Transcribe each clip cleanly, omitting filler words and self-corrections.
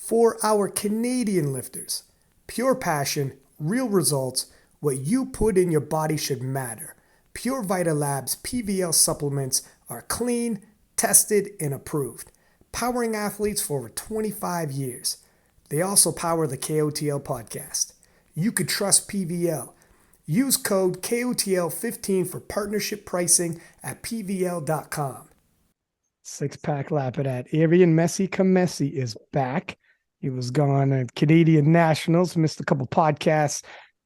For our Canadian lifters, pure passion, real results, what you put in your body should matter. Pure Vita Labs PVL supplements are clean, tested, and approved, powering athletes for over 25 years. They also power the KOTL podcast. You could trust PVL. Use code KOTL15 for partnership pricing at PVL.com. Six-pack Lapadat. Arian Khamesi is back. He was gone at Canadian Nationals, missed a couple podcasts.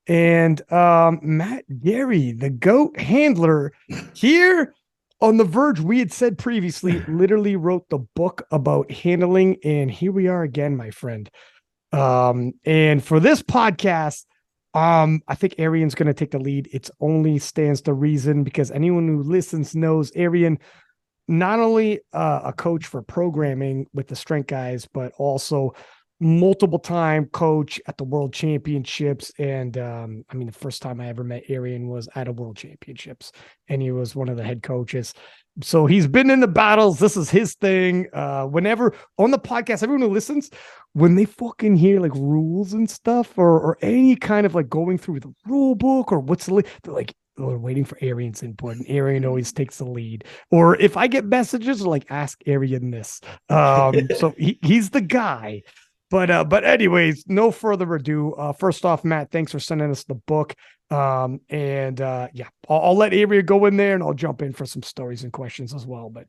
And Matt Gary, the GOAT handler, here on the verge, we had said previously, literally wrote the book about handling. And here we are again, my friend. And for this podcast, I think Arian's going to take the lead. It only stands to reason because anyone who listens knows Arian, not only a coach for programming with the strength guys, but also multiple time coach at the world championships. And the first time I ever met Arian was at a world championships, and he was one of the head coaches. So he's been in the battles. This is his thing. Whenever on the podcast, everyone who listens, when they fucking hear like rules and stuff or any kind of like going through the rule book or what's the, they're like, we're waiting for Arian's input, and Arian always takes the lead. Or if I get messages like, ask Arian this. So he's the guy. But anyways, no further ado. First off, Matt, thanks for sending us the book. I'll let Arian go in there, and I'll jump in for some stories and questions as well. But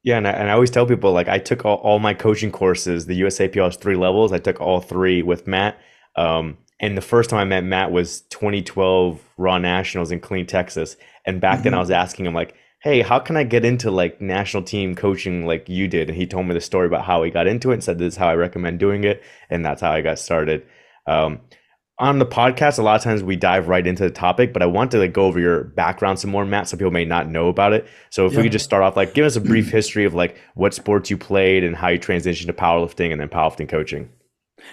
yeah, and I always tell people, like, I took all my coaching courses, the USAPL has 3 levels. I took all 3 with Matt. And the first time I met Matt was 2012 Raw Nationals in Killeen, Texas. And back then I was asking him, like, hey, how can I get into like national team coaching like you did? And he told me the story about how he got into it and said, this is how I recommend doing it. And that's how I got started. On the podcast, a lot of times we dive right into the topic, but I want to like go over your background some more, Matt. Some people may not know about it. So if we could just start off, like, give us a brief history of like what sports you played and how you transitioned to powerlifting and then powerlifting coaching.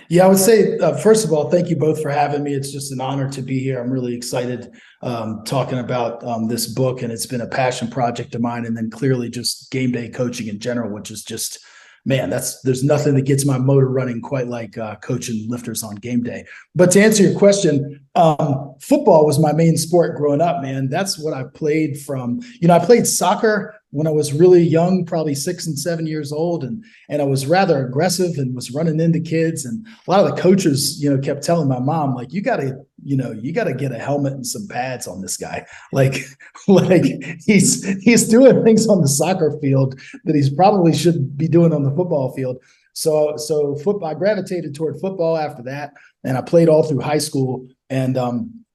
Yeah, I would say, first of all, thank you both for having me. It's just an honor to be here. I'm really excited talking about this book, and it's been a passion project of mine. And then clearly just game day coaching in general, which is just, man, there's nothing that gets my motor running quite like coaching lifters on game day. But to answer your question, football was my main sport growing up, man. That's what I played from. I played soccer when I was really young, probably 6 and 7 years old. And I was rather aggressive and was running into kids. And a lot of the coaches, kept telling my mom, like, you gotta get a helmet and some pads on this guy. Like he's doing things on the soccer field that he's probably should be doing on the football field. So football, I gravitated toward football after that. And I played all through high school. And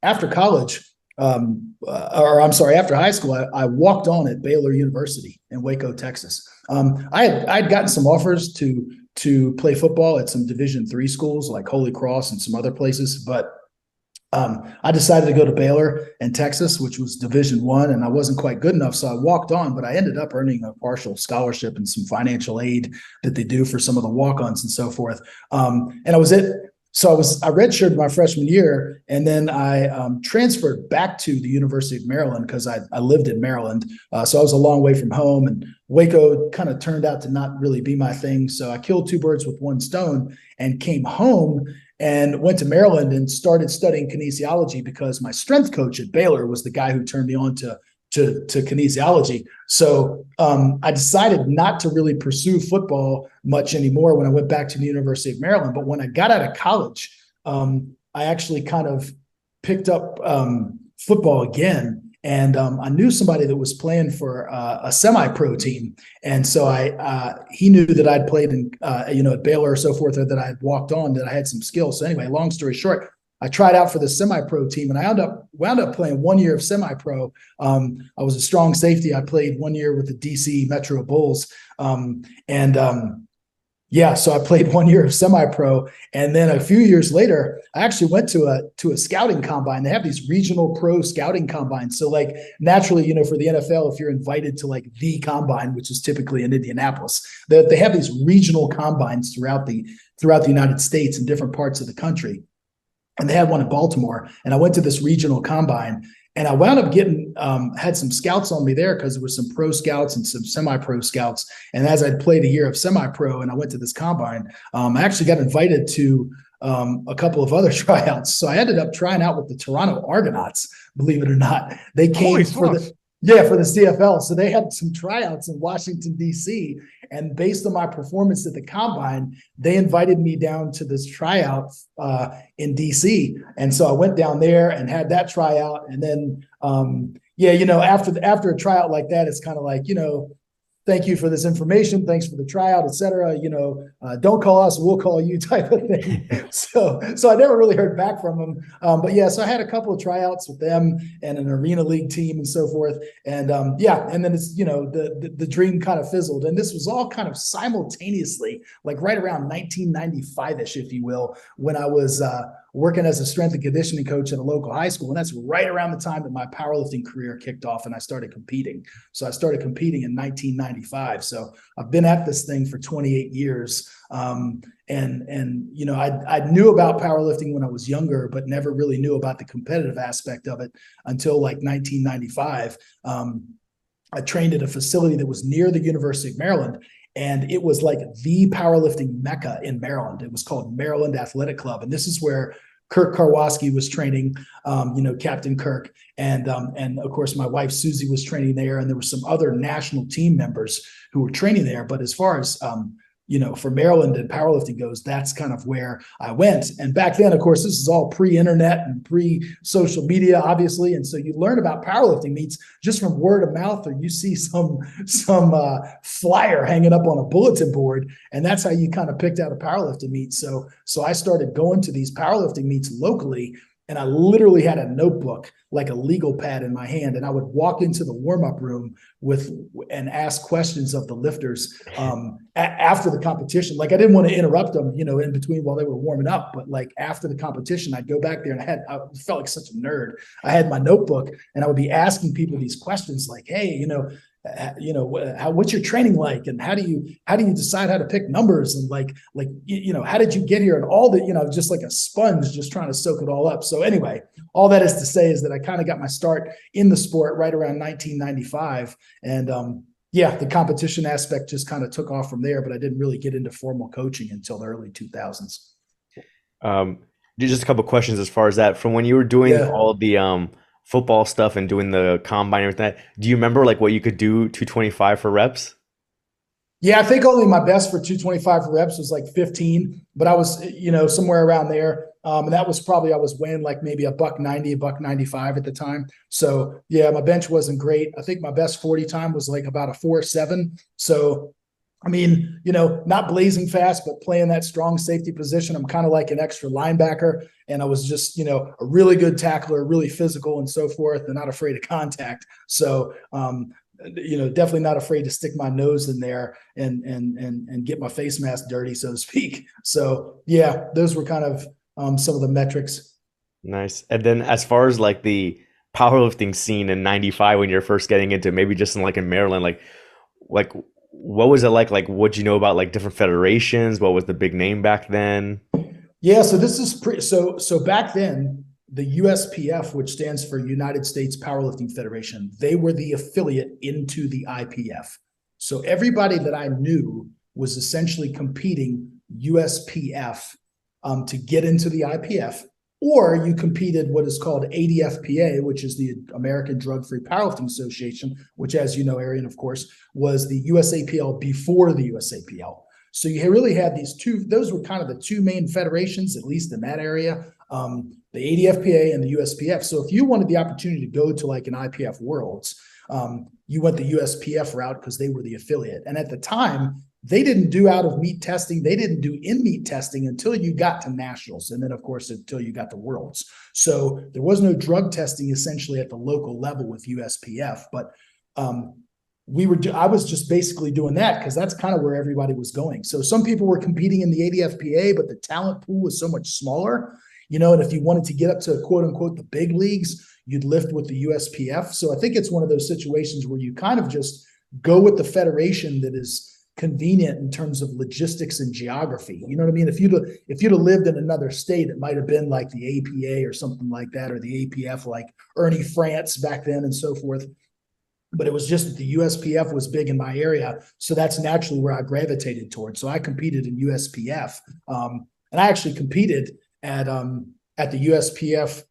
after college, after high school, I walked on at Baylor University in Waco, Texas. I'd gotten some offers to play football at some Division III schools like Holy Cross and some other places, but I decided to go to Baylor in Texas, which was Division I, and I wasn't quite good enough, so I walked on. But I ended up earning a partial scholarship and some financial aid that they do for some of the walk-ons and so forth. And I was it. So I redshirted my freshman year, and then I transferred back to the University of Maryland because I lived in Maryland. So I was a long way from home, and Waco kind of turned out to not really be my thing. So I killed 2 birds with 1 stone and came home and went to Maryland and started studying kinesiology because my strength coach at Baylor was the guy who turned me on to kinesiology. So I decided not to really pursue football much anymore when I went back to the University of Maryland. But when I got out of college, I actually kind of picked up football again. And I knew somebody that was playing for a semi-pro team. And so he knew that I'd played at Baylor or so forth, or that I'd walked on, that I had some skills. So anyway, long story short, I tried out for the semi-pro team, and I wound up playing 1 year of semi-pro. I was a strong safety. I played 1 year with the DC Metro Bulls. So I played 1 year of semi-pro. And then a few years later, I actually went to a scouting combine. They have these regional pro scouting combines. So like naturally, for the NFL, if you're invited to like the combine, which is typically in Indianapolis, they have these regional combines throughout the United States in different parts of the country. And they had one in Baltimore, and I went to this regional combine, And I wound up getting, had some scouts on me there because there were some pro scouts and some semi-pro scouts. And as I'd played a year of semi-pro and I went to this combine, I actually got invited to a couple of other tryouts. So I ended up trying out with the Toronto Argonauts, believe it or not. They came for the CFL. So they had some tryouts in Washington, D.C. And based on my performance at the combine, they invited me down to this tryout in D.C. And so I went down there and had that tryout. And then, after a tryout like that, it's kind of like, thank you for this information. Thanks for the tryout, et cetera. Don't call us, we'll call you type of thing. So I never really heard back from them. So I had a couple of tryouts with them and an arena league team and so forth. And and then it's, the dream kind of fizzled. And this was all kind of simultaneously, like right around 1995-ish, if you will, when I was working as a strength and conditioning coach at a local high school. And that's right around the time that my powerlifting career kicked off and I started competing. So I started competing in 1995. So I've been at this thing for 28 years. I knew about powerlifting when I was younger, but never really knew about the competitive aspect of it until like 1995. I trained at a facility that was near the University of Maryland. And it was like the powerlifting mecca in Maryland. It was called Maryland Athletic Club. And this is where Kirk Karwoski was training, Captain Kirk. And of course, my wife, Susie, was training there. And there were some other national team members who were training there. But as far as, for Maryland and powerlifting goes, that's kind of where I went. And back then, of course, this is all pre-internet and pre-social media, obviously. And so you learn about powerlifting meets just from word of mouth, or you see some flyer hanging up on a bulletin board. And that's how you kind of picked out a powerlifting meet. So I started going to these powerlifting meets locally. And I literally had a notebook, like a legal pad in my hand. And I would walk into the warm-up room and ask questions of the lifters after the competition. Like I didn't want to interrupt them, in between while they were warming up. But like after the competition, I'd go back there and I felt like such a nerd. I had my notebook and I would be asking people these questions like, hey, what's your training like, and how do you decide how to pick numbers, and how did you get here, and all that, just like a sponge, just trying to soak it all up. So anyway, all that is to say is that I kind of got my start in the sport right around 1995, and the competition aspect just kind of took off from there. But I didn't really get into formal coaching until the early 2000s. Just a couple of questions as far as that. From when you were doing all the football stuff and doing the combine and everything, do you remember like what you could do 225 for reps? Yeah, I think only my best for 225 for reps was like 15, but I was, somewhere around there. And that was probably, I was weighing like maybe $190, $195 at the time. So yeah, my bench wasn't great. I think my best 40 time was like about a 4.7. So I mean, not blazing fast, but playing that strong safety position. I'm kind of like an extra linebacker. And I was just, a really good tackler, really physical and so forth, and not afraid of contact. So, definitely not afraid to stick my nose in there and get my face mask dirty, so to speak. So yeah, those were kind of some of the metrics. Nice. And then as far as like the powerlifting scene in 95, when you're first getting into, maybe just in Maryland, like what was it like? Like, what'd you know about like different federations? What was the big name back then? Yeah, so this is so back then, the USPF, which stands for United States Powerlifting Federation, they were the affiliate into the IPF. So everybody that I knew was essentially competing USPF to get into the IPF, or you competed what is called ADFPA, which is the American Drug-Free Powerlifting Association, which, as you know, Arian, of course, was the USAPL before the USAPL. So you really had these two, those were kind of the two main federations, at least in that area, the ADFPA and the USPF. So if you wanted the opportunity to go to like an IPF Worlds, you went the USPF route because they were the affiliate. And at the time, they didn't do out of meet testing. They didn't do in meet testing until you got to nationals. And then of course, until you got to worlds. So there was no drug testing essentially at the local level with USPF, but I was just basically doing that because that's kind of where everybody was going. So some people were competing in the ADFPA, but the talent pool was so much smaller, and if you wanted to get up to quote unquote the big leagues, you'd lift with the USPF. So I think it's one of those situations where you kind of just go with the federation that is convenient in terms of logistics and geography. You know what I mean? If you'd have lived in another state, it might have been like the APA or something like that, or the APF, like Ernie France back then and so forth. But it was just that the USPF was big in my area. So that's naturally where I gravitated towards. So I competed in USPF. And I actually competed at the USPF.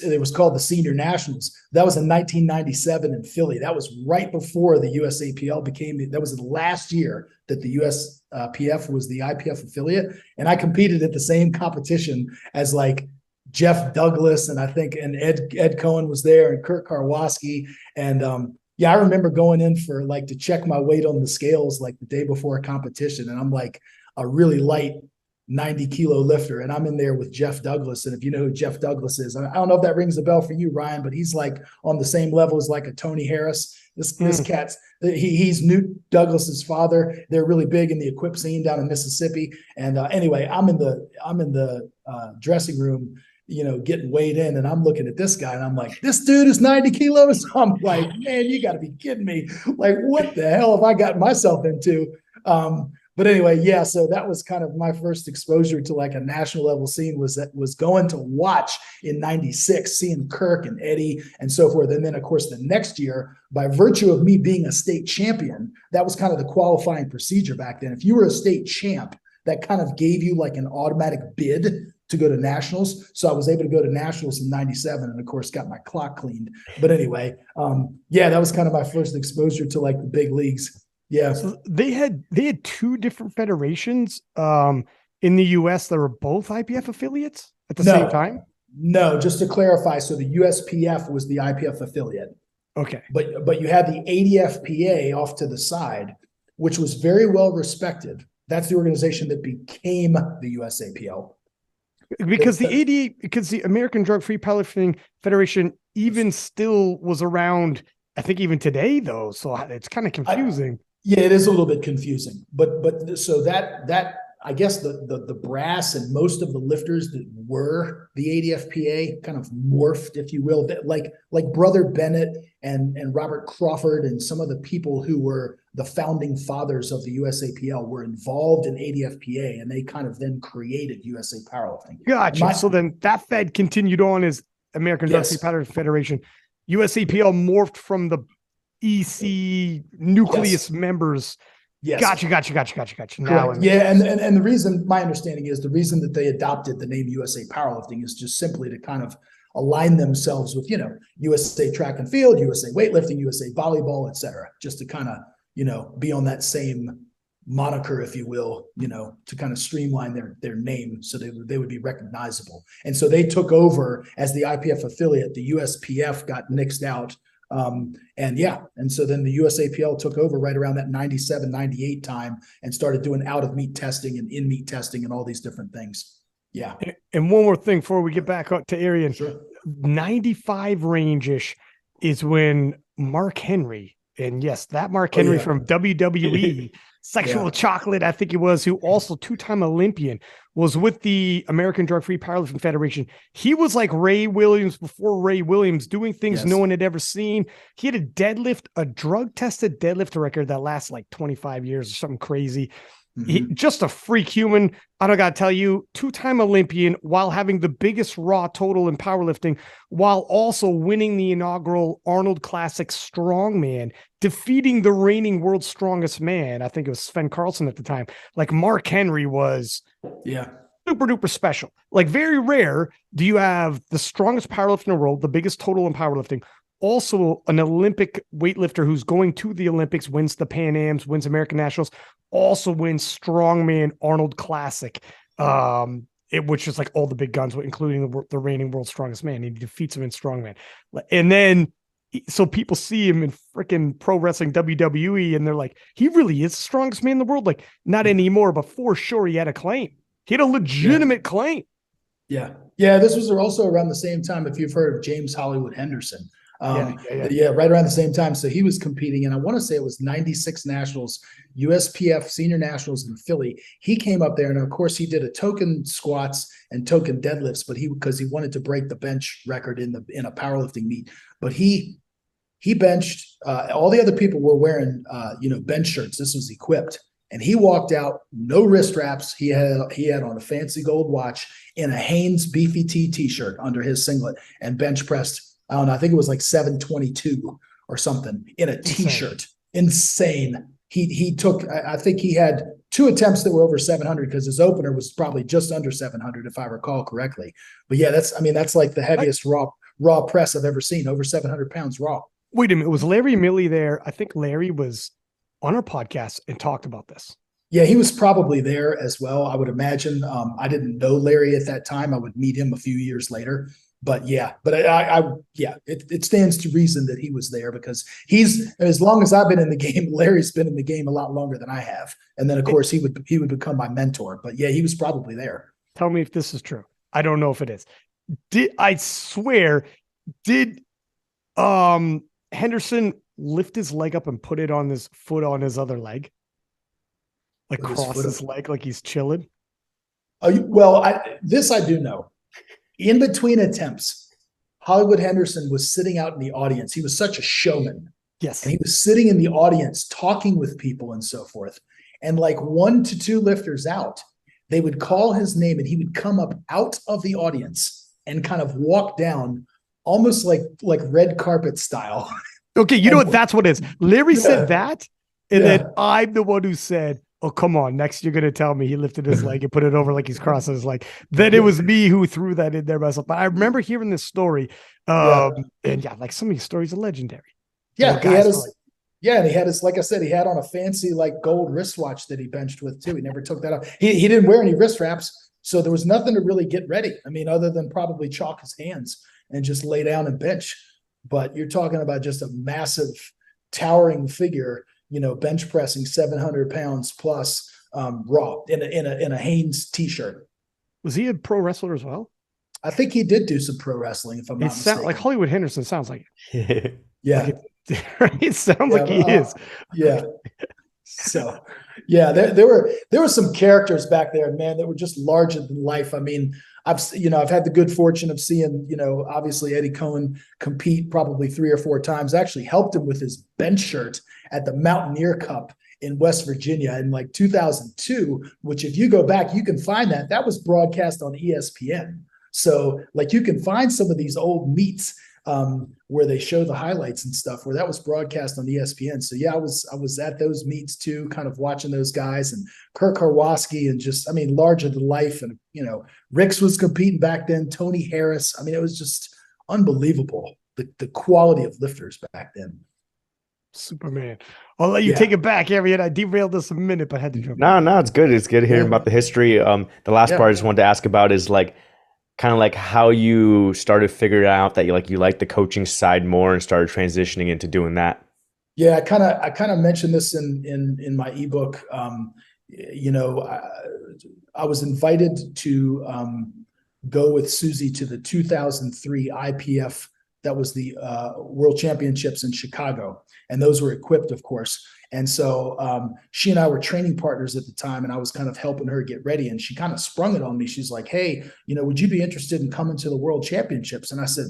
It was called the Senior Nationals. That was in 1997 in Philly. That was right before the USAPL that was the last year that the USPF was the IPF affiliate. And I competed at the same competition as like Jeff Douglas, and I think, and Ed Cohen was there, and Kurt Karwoski. And I remember going in for like to check my weight on the scales like the day before a competition. And I'm like a really light 90-kilo lifter, and I'm in there with Jeff Douglas. And if you know who Jeff Douglas is, I don't know if that rings a bell for you, Ryan, but he's like on the same level as like a Tony Harris. This cat's he's Newt Douglas's father. They're really big in the equip scene down in Mississippi. And anyway, I'm in the dressing room, getting weighed in, and I'm looking at this guy, and I'm like, this dude is 90 kilos. I'm like, man, you got to be kidding me! Like, what the hell have I gotten myself into? But anyway, so that was kind of my first exposure to like a national level scene, was going to watch in 96, seeing Kirk and Eddie and so forth. And then of course the next year, by virtue of me being a state champion, that was kind of the qualifying procedure back then. If you were a state champ, that kind of gave you like an automatic bid to go to nationals. So I was able to go to nationals in 97, and of course got my clock cleaned. But anyway, that was kind of my first exposure to like the big leagues. Yeah. So they had two different federations in the US that were both IPF affiliates at the same time? No, just to clarify. So the USPF was the IPF affiliate. Okay. But you had the ADFPA off to the side, which was very well respected. That's the organization that became the USAPL. Because the American Drug Free Powerlifting Federation even still was around, I think even today though. So it's kind of confusing. It is a little bit confusing, but so that I guess the brass and most of the lifters that were the ADFPA kind of morphed, if you will, like Brother Bennett and Robert Crawford and some of the people who were the founding fathers of the USAPL were involved in ADFPA, and they kind of then created USA Powerlifting. Gotcha. So then that Fed continued on as American Drug Free Powerlifting Federation. USAPL morphed from the EC nucleus members. Yes. Gotcha. Now, and the reason, my understanding is the reason that they adopted the name USA Powerlifting is just simply to kind of align themselves with, USA Track and Field, USA Weightlifting, USA Volleyball, et cetera, just to kind of, be on that same moniker, if you will, to kind of streamline their name so they would be recognizable. And so they took over as the IPF affiliate. The USPF got nixed out. And so then the USAPL took over right around that 97, 98 time and started doing out of meet testing and in meet testing and all these different things. Yeah. And one more thing before we get back up to Arian, sure. 95 range-ish is when Mark Henry, and yes, that Mark Henry from WWE, Sexual Chocolate, I think it was, who also two-time Olympian, was with the American Drug Free Powerlifting Federation. He was like Ray Williams before Ray Williams, doing things no one had ever seen. He had a drug-tested deadlift record that lasts like 25 years or something crazy. Just a freak human. I don't got to tell you, two-time Olympian while having the biggest raw total in powerlifting, while also winning the inaugural Arnold Classic Strongman, defeating the reigning world's strongest man. I think it was Sven Carlson at the time. Like Mark Henry was super duper special. Like very rare do you have the strongest powerlifter in the world, the biggest total in powerlifting, also an Olympic weightlifter who's going to the Olympics, wins the Pan Ams, wins American Nationals, also wins Strongman Arnold Classic, which is like all the big guns, including the reigning world's strongest man. He defeats him in Strongman. And then, so people see him in freaking pro wrestling WWE, and they're like, he really is the strongest man in the world. Like, not anymore, but for sure he had a claim. He had a legitimate claim. Yeah, this was also around the same time, if you've heard of James Hollywood Henderson. Right around the same time. So he was competing, and I want to say it was 96 nationals, USPF senior nationals in Philly. He came up there, and of course he did a token squats and token deadlifts, but because he wanted to break the bench record in a powerlifting meet. But he benched. All the other people were wearing bench shirts. This was equipped, And he walked out, no wrist wraps. He had on a fancy gold watch in a Hanes Beefy T-shirt under his singlet and bench pressed, I don't know, I think it was like 722 or something in a T-shirt. Insane. He took, I think he had 2 attempts that were over 700 because his opener was probably just under 700 if I recall correctly. But yeah, that's like the heaviest raw press I've ever seen, over 700 pounds raw. Wait a minute, was Larry Milley there? I think Larry was on our podcast and talked about this. Yeah, he was probably there as well, I would imagine. I didn't know Larry at that time. I would meet him a few years later. But yeah, it stands to reason that he was there because as long as I've been in the game, Larry's been in the game a lot longer than I have. And then of course he would become my mentor. But yeah, he was probably there. Tell me if this is true. I don't know if it is. Did Henderson lift his leg up and put it on his foot on his other leg? Like cross his leg like he's chilling? This I do know. In between attempts, Hollywood Henderson was sitting out in the audience. He was such a showman. Yes. And he was sitting in the audience talking with people and so forth. And like 1 to 2 lifters out, they would call his name and he would come up out of the audience and kind of walk down almost like red carpet style. Okay, you know what? That's what it is. Larry said that, and then I'm the one who said, oh, come on. Next, you're going to tell me he lifted his leg and put it over like he's crossing his leg. Then it was me who threw that in there myself. But I remember hearing this story. And like some of these stories are legendary. Yeah, he had his, like I said, he had on a fancy like gold wristwatch that he benched with too. He never took that off. He didn't wear any wrist wraps. So there was nothing to really get ready. I mean, other than probably chalk his hands and just lay down and bench. But you're talking about just a massive towering figure, bench pressing 700 pounds plus raw in a Hanes T-shirt. Was he a pro wrestler as well? I think he did do some pro wrestling, if I'm not mistaken. Like Hollywood Henderson sounds like it. Yeah. It sounds like he is. Yeah. So, yeah, there were some characters back there, man, that were just larger than life. I mean, I've had the good fortune of seeing, obviously Eddie Cohen compete probably 3 or 4 times. I actually helped him with his bench shirt at the Mountaineer Cup in West Virginia in like 2002, which if you go back, you can find that was broadcast on ESPN. So like you can find some of these old meets where they show the highlights and stuff where that was broadcast on ESPN. So yeah, I was at those meets too, kind of watching those guys and Kirk Harwoski and just, I mean, larger than life. And, Ricks was competing back then, Tony Harris. I mean, it was just unbelievable. The quality of lifters back then. Superman. I'll let you take it back, Arian. I derailed this a minute, but I had to jump. No, it's good. It's good hearing about the history. The last part I just wanted to ask about is like, kind of like how you started figuring out that you like the coaching side more and started transitioning into doing that. Yeah, I kind of mentioned this in my ebook. I was invited to go with Susie to the 2003 IPF. That was the World Championships in Chicago, and those were equipped, of course. And so she and I were training partners at the time, and I was kind of helping her get ready. And she kind of sprung it on me. She's like, hey, would you be interested in coming to the World Championships? And I said,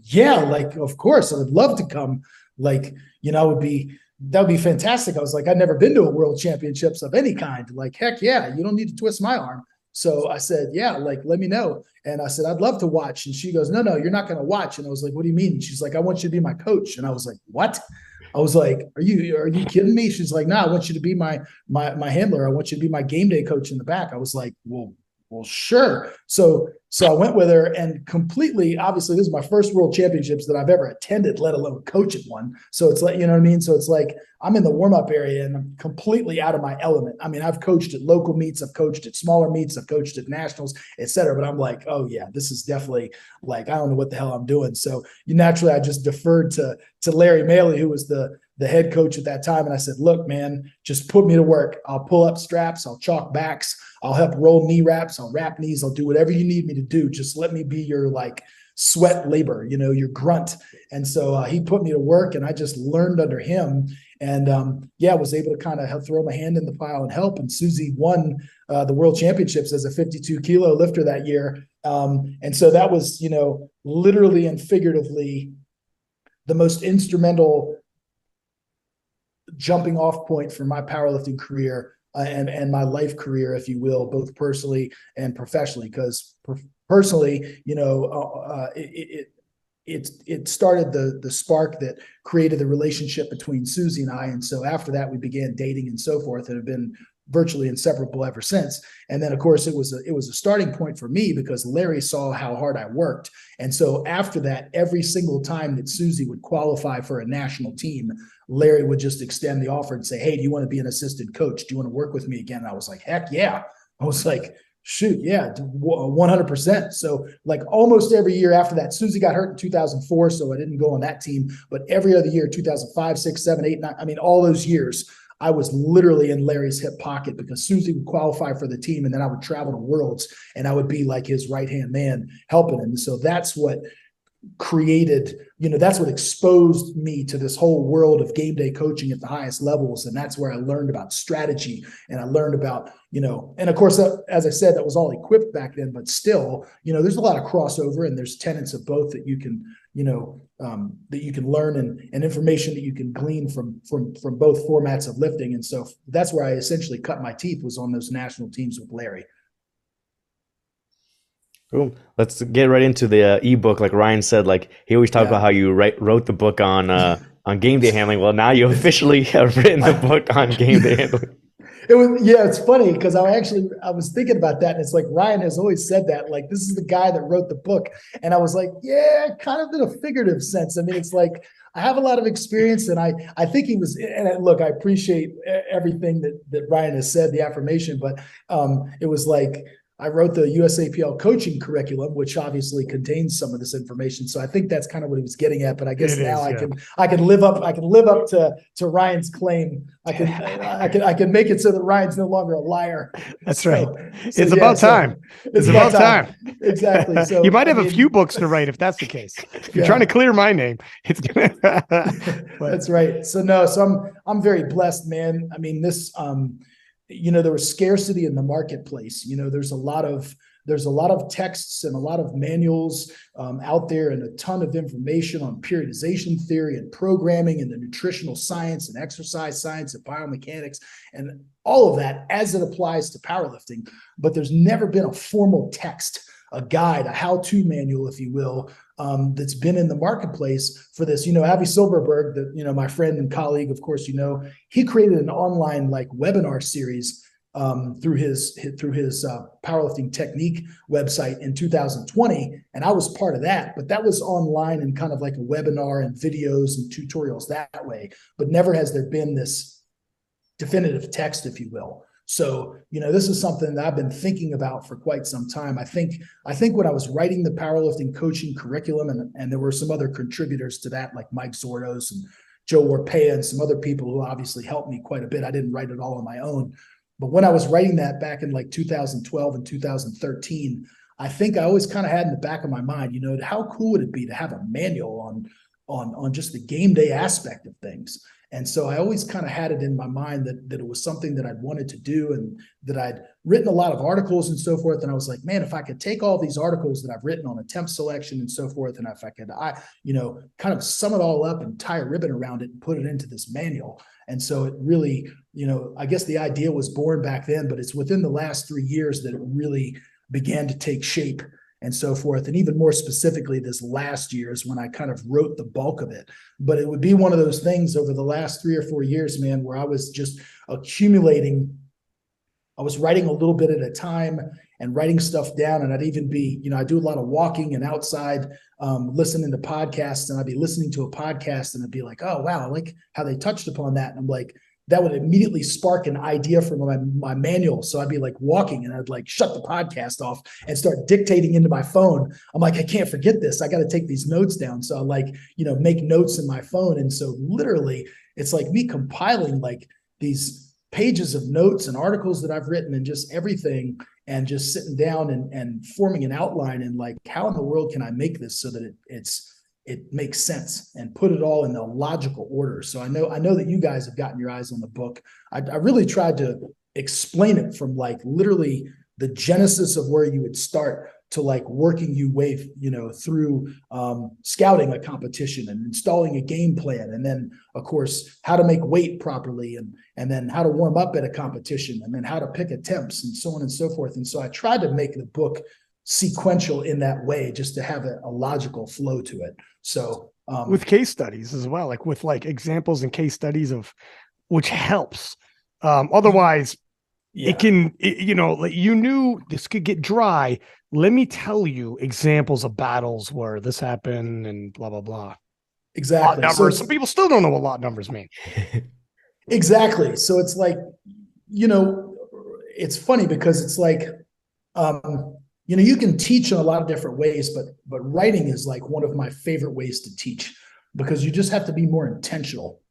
yeah, like, of course, I would love to come. Like, that would be fantastic. I was like, I've never been to a World Championships of any kind. Like, heck yeah, you don't need to twist my arm. So I said, yeah, like, let me know. And I said, I'd love to watch. And she goes, no, you're not going to watch. And I was like, what do you mean? And she's like, I want you to be my coach. And I was like, what? I was like, are you kidding me? She's like, no, I want you to be my handler. I want you to be my game day coach in the back. I was like, well, sure. So I went with her, and completely, obviously, this is my first World Championships that I've ever attended, let alone coach at one. So it's like, you know what I mean? So it's like, I'm in the warm-up area and I'm completely out of my element. I mean, I've coached at local meets, I've coached at smaller meets, I've coached at nationals, et cetera. But I'm like, oh yeah, this is definitely like, I don't know what the hell I'm doing. So naturally, I just deferred to Larry Maley, who was the head coach at that time. And I said, look, man, just put me to work. I'll pull up straps, I'll chalk backs, I'll help roll knee wraps, I'll wrap knees, I'll do whatever you need me to do. Just let me be your like sweat labor, your grunt. And so he put me to work, and I just learned under him, and was able to kind of throw my hand in the pile and help. And Susie won the World Championships as a 52 kilo lifter that year. And so that was, literally and figuratively the most instrumental jumping off point for my powerlifting career and my life career, if you will, both personally and professionally. Because personally, it started the spark that created the relationship between Susie and I. And so after that, we began dating and so forth, and have been virtually inseparable ever since. And then, of course, it was a starting point for me because Larry saw how hard I worked. And so after that, every single time that Susie would qualify for a national team, Larry would just extend the offer and say, hey, do you want to be an assistant coach? Do you want to work with me again? And I was like, heck yeah. I was like, shoot, yeah, 100%. So like almost every year after that, Susie got hurt in 2004, so I didn't go on that team. But every other year, 2005, 6, 7, 8, 9, I mean, all those years, I was literally in Larry's hip pocket because Susie would qualify for the team, and then I would travel to Worlds, and I would be like his right-hand man helping him. So that's what created, that's what exposed me to this whole world of game day coaching at the highest levels. And that's where I learned about strategy, and I learned about, and of course, as I said, that was all equipped back then, but still, there's a lot of crossover, and there's tenets of both that you can, that you can learn, and information that you can glean from both formats of lifting. And so that's where I essentially cut my teeth, was on those national teams with Larry. Cool. Let's get right into the ebook. Like Ryan said, like he always talked about how you wrote the book on game day handling. Well, now you officially have written the book on game day handling. It's funny because I was thinking about that, and it's like Ryan has always said that, like, this is the guy that wrote the book. And I was like, yeah, kind of in a figurative sense. I mean, it's like I have a lot of experience, and I think he was, and look, I appreciate everything that Ryan has said, the affirmation, but it was like, I wrote the USAPL coaching curriculum, which obviously contains some of this information. So I think that's kind of what he was getting at. But I guess I can live up to Ryan's claim. I can make it so that Ryan's no longer a liar. That's right. It's about time. It's about time. Exactly. So you might have a few books to write if that's the case. If you're trying to clear my name, it's gonna. That's right. So I'm very blessed, man. I mean, this. There was scarcity in the marketplace. There's a lot of texts and a lot of manuals out there, and a ton of information on periodization theory and programming and the nutritional science and exercise science and biomechanics and all of that as it applies to powerlifting. But there's never been a formal text, a guide, a how-to manual, if you will, that's been in the marketplace for this. Avi Silverberg, my friend and colleague, of course, he created an online webinar series through his powerlifting technique website in 2020, and I was part of that. But that was online and kind of like a webinar and videos and tutorials that way. But never has there been this definitive text, if you will. So, this is something that I've been thinking about for quite some time. I think when I was writing the powerlifting coaching curriculum, and there were some other contributors to that, like Mike Zordos and Joe Warpea and some other people who obviously helped me quite a bit. I didn't write it all on my own. But when I was writing that back in 2012 and 2013, I think I always kind of had in the back of my mind, how cool would it be to have a manual on just the game day aspect of things. And so I always kind of had it in my mind that it was something that I'd wanted to do, and that I'd written a lot of articles and so forth. And I was like, man, if I could take all these articles that I've written on attempt selection and so forth, and if I could, kind of sum it all up and tie a ribbon around it and put it into this manual. And so it really, I guess the idea was born back then, but it's within the last 3 years that it really began to take shape and so forth. And even more specifically, this last year is when I kind of wrote the bulk of it. But it would be one of those things over the last 3 or 4 years, man, where I was just accumulating. I was writing a little bit at a time and writing stuff down. And I'd even be, I do a lot of walking and outside listening to podcasts, and I'd be listening to a podcast and I'd be like, oh, wow, I like how they touched upon that. And I'm like, that would immediately spark an idea for my manual. So I'd be like walking and I'd shut the podcast off and start dictating into my phone. I'm like, I can't forget this. I got to take these notes down. So I make notes in my phone. And so literally it's like me compiling these pages of notes and articles that I've written and just everything, and just sitting down and forming an outline, and how in the world can I make this so that it makes sense and put it all in a logical order. So I know that you guys have gotten your eyes on the book. I really tried to explain it from literally the genesis of where you would start to like working you way, through scouting a competition and installing a game plan. And then of course, how to make weight properly, and then how to warm up at a competition, and then how to pick attempts, and so on and so forth. And so I tried to make the book sequential in that way, just to have a logical flow to it. So with case studies as well, like with like examples and case studies of, which helps. Otherwise, it can, like you knew this could get dry. Let me tell you examples of battles where this happened and blah, blah, blah. Exactly. Lot numbers. Some people still don't know what lot numbers mean. Exactly. So it's like, it's funny because it's like, you can teach in a lot of different ways, but writing is like one of my favorite ways to teach, because you just have to be more intentional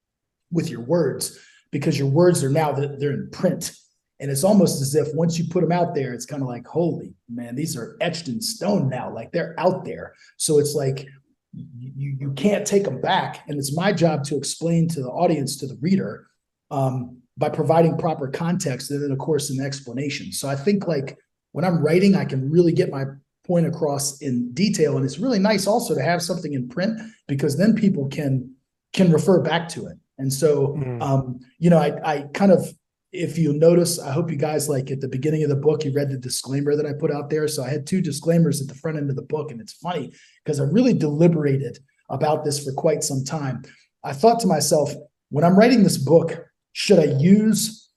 with your words, because your words are now that they're in print. And it's almost as if once you put them out there, it's kind of like, holy man, these are etched in stone now, like they're out there. So it's like, you can't take them back. And it's my job to explain to the audience, to the reader, by providing proper context, and then of course an explanation. So I think like when I'm writing, I can really get my point across in detail. And it's really nice also to have something in print, because then people can refer back to it. And so, I kind of, if you notice, I hope you guys, like at the beginning of the book, you read the disclaimer that I put out there. So I had 2 disclaimers at the front end of the book. And it's funny because I really deliberated about this for quite some time. I thought to myself, when I'm writing this book, should I use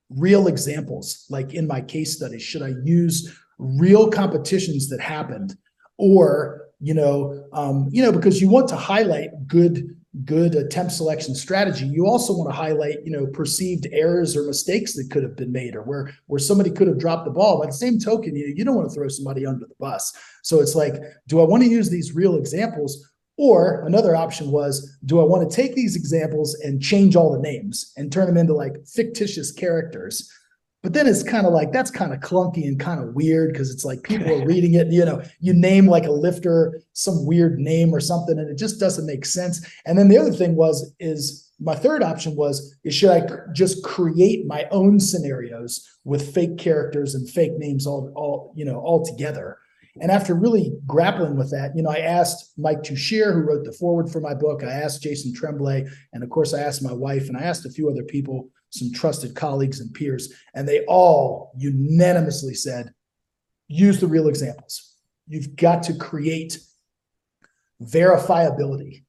real examples? Like in my case studies, should I use real competitions that happened? Or, because you want to highlight good attempt selection strategy, you also want to highlight, perceived errors or mistakes that could have been made, or where somebody could have dropped the ball. By the same token, you don't want to throw somebody under the bus. So it's like, do I want to use these real examples? Or another option was, do I want to take these examples and change all the names and turn them into like fictitious characters? But then it's kind of like, that's kind of clunky and kind of weird, because it's like people are reading it, you name like a lifter some weird name or something, and it just doesn't make sense. And then the other thing is my third option was should I just create my own scenarios with fake characters and fake names all together? And after really grappling with that, I asked Mike Tuchir, who wrote the foreword for my book. I asked Jason Tremblay, and of course I asked my wife, and I asked a few other people, some trusted colleagues and peers, and they all unanimously said, use the real examples. You've got to create verifiability.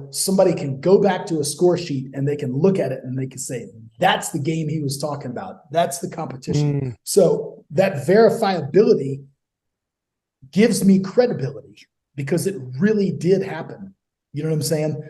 Somebody can go back to a score sheet and they can look at it and they can say, that's the game he was talking about. That's the competition. So that verifiability gives me credibility, because it really did happen. You know what I'm saying?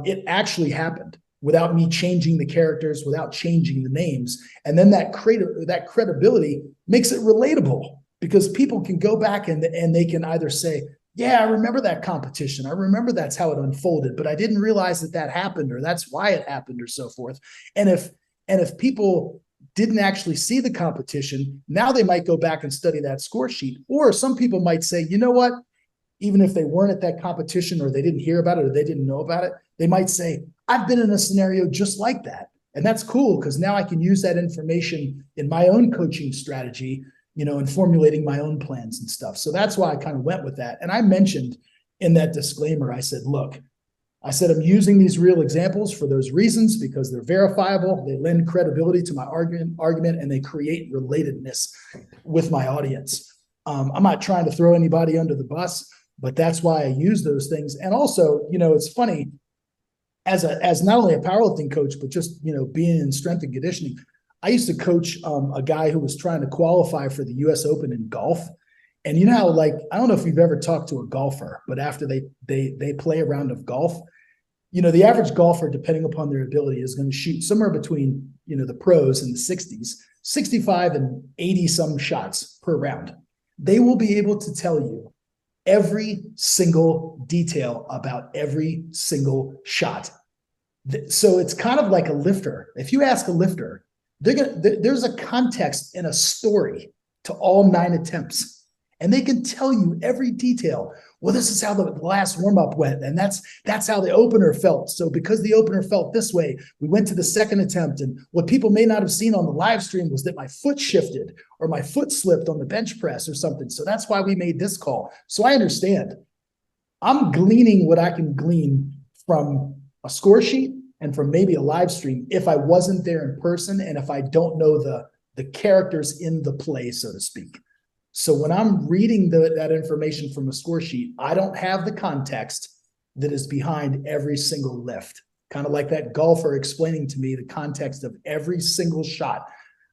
It actually happened without me changing the characters, without changing the names. And then that credibility makes it relatable, because people can go back and they can either say, yeah, I remember that competition. I remember that's how it unfolded, but I didn't realize that happened, or that's why it happened, or so forth. And if people didn't actually see the competition, now they might go back and study that score sheet. Or some people might say, you know what? Even if they weren't at that competition, or they didn't hear about it, or they didn't know about it, they might say, I've been in a scenario just like that. And that's cool, because now I can use that information in my own coaching strategy, and formulating my own plans and stuff. So that's why I kind of went with that. And I mentioned in that disclaimer, I said, look, I'm using these real examples for those reasons, because they're verifiable, they lend credibility to my argument, and they create relatedness with my audience. I'm not trying to throw anybody under the bus, but that's why I use those things. And also, it's funny, as not only a powerlifting coach, but just, being in strength and conditioning, I used to coach a guy who was trying to qualify for the US Open in golf. And how, like, I don't know if you've ever talked to a golfer, but after they play a round of golf, the average golfer, depending upon their ability, is going to shoot somewhere between, the pros in the 60s, 65 and 80 some shots per round. They will be able to tell you every single detail about every single shot. So it's kind of like a lifter. If you ask a lifter, there's a context and a story to all 9 attempts. and they can tell you every detail. Well, this is how the last warm-up went, and that's how the opener felt. So because the opener felt this way, we went to the second attempt, and what people may not have seen on the live stream was that my foot shifted or my foot slipped on the bench press or something. So that's why we made this call. So I understand. I'm gleaning what I can glean from a score sheet and from maybe a live stream if I wasn't there in person and if I don't know the characters in the play, so to speak. So when I'm reading that information from a score sheet, I don't have the context that is behind every single lift. Kind of like that golfer explaining to me the context of every single shot,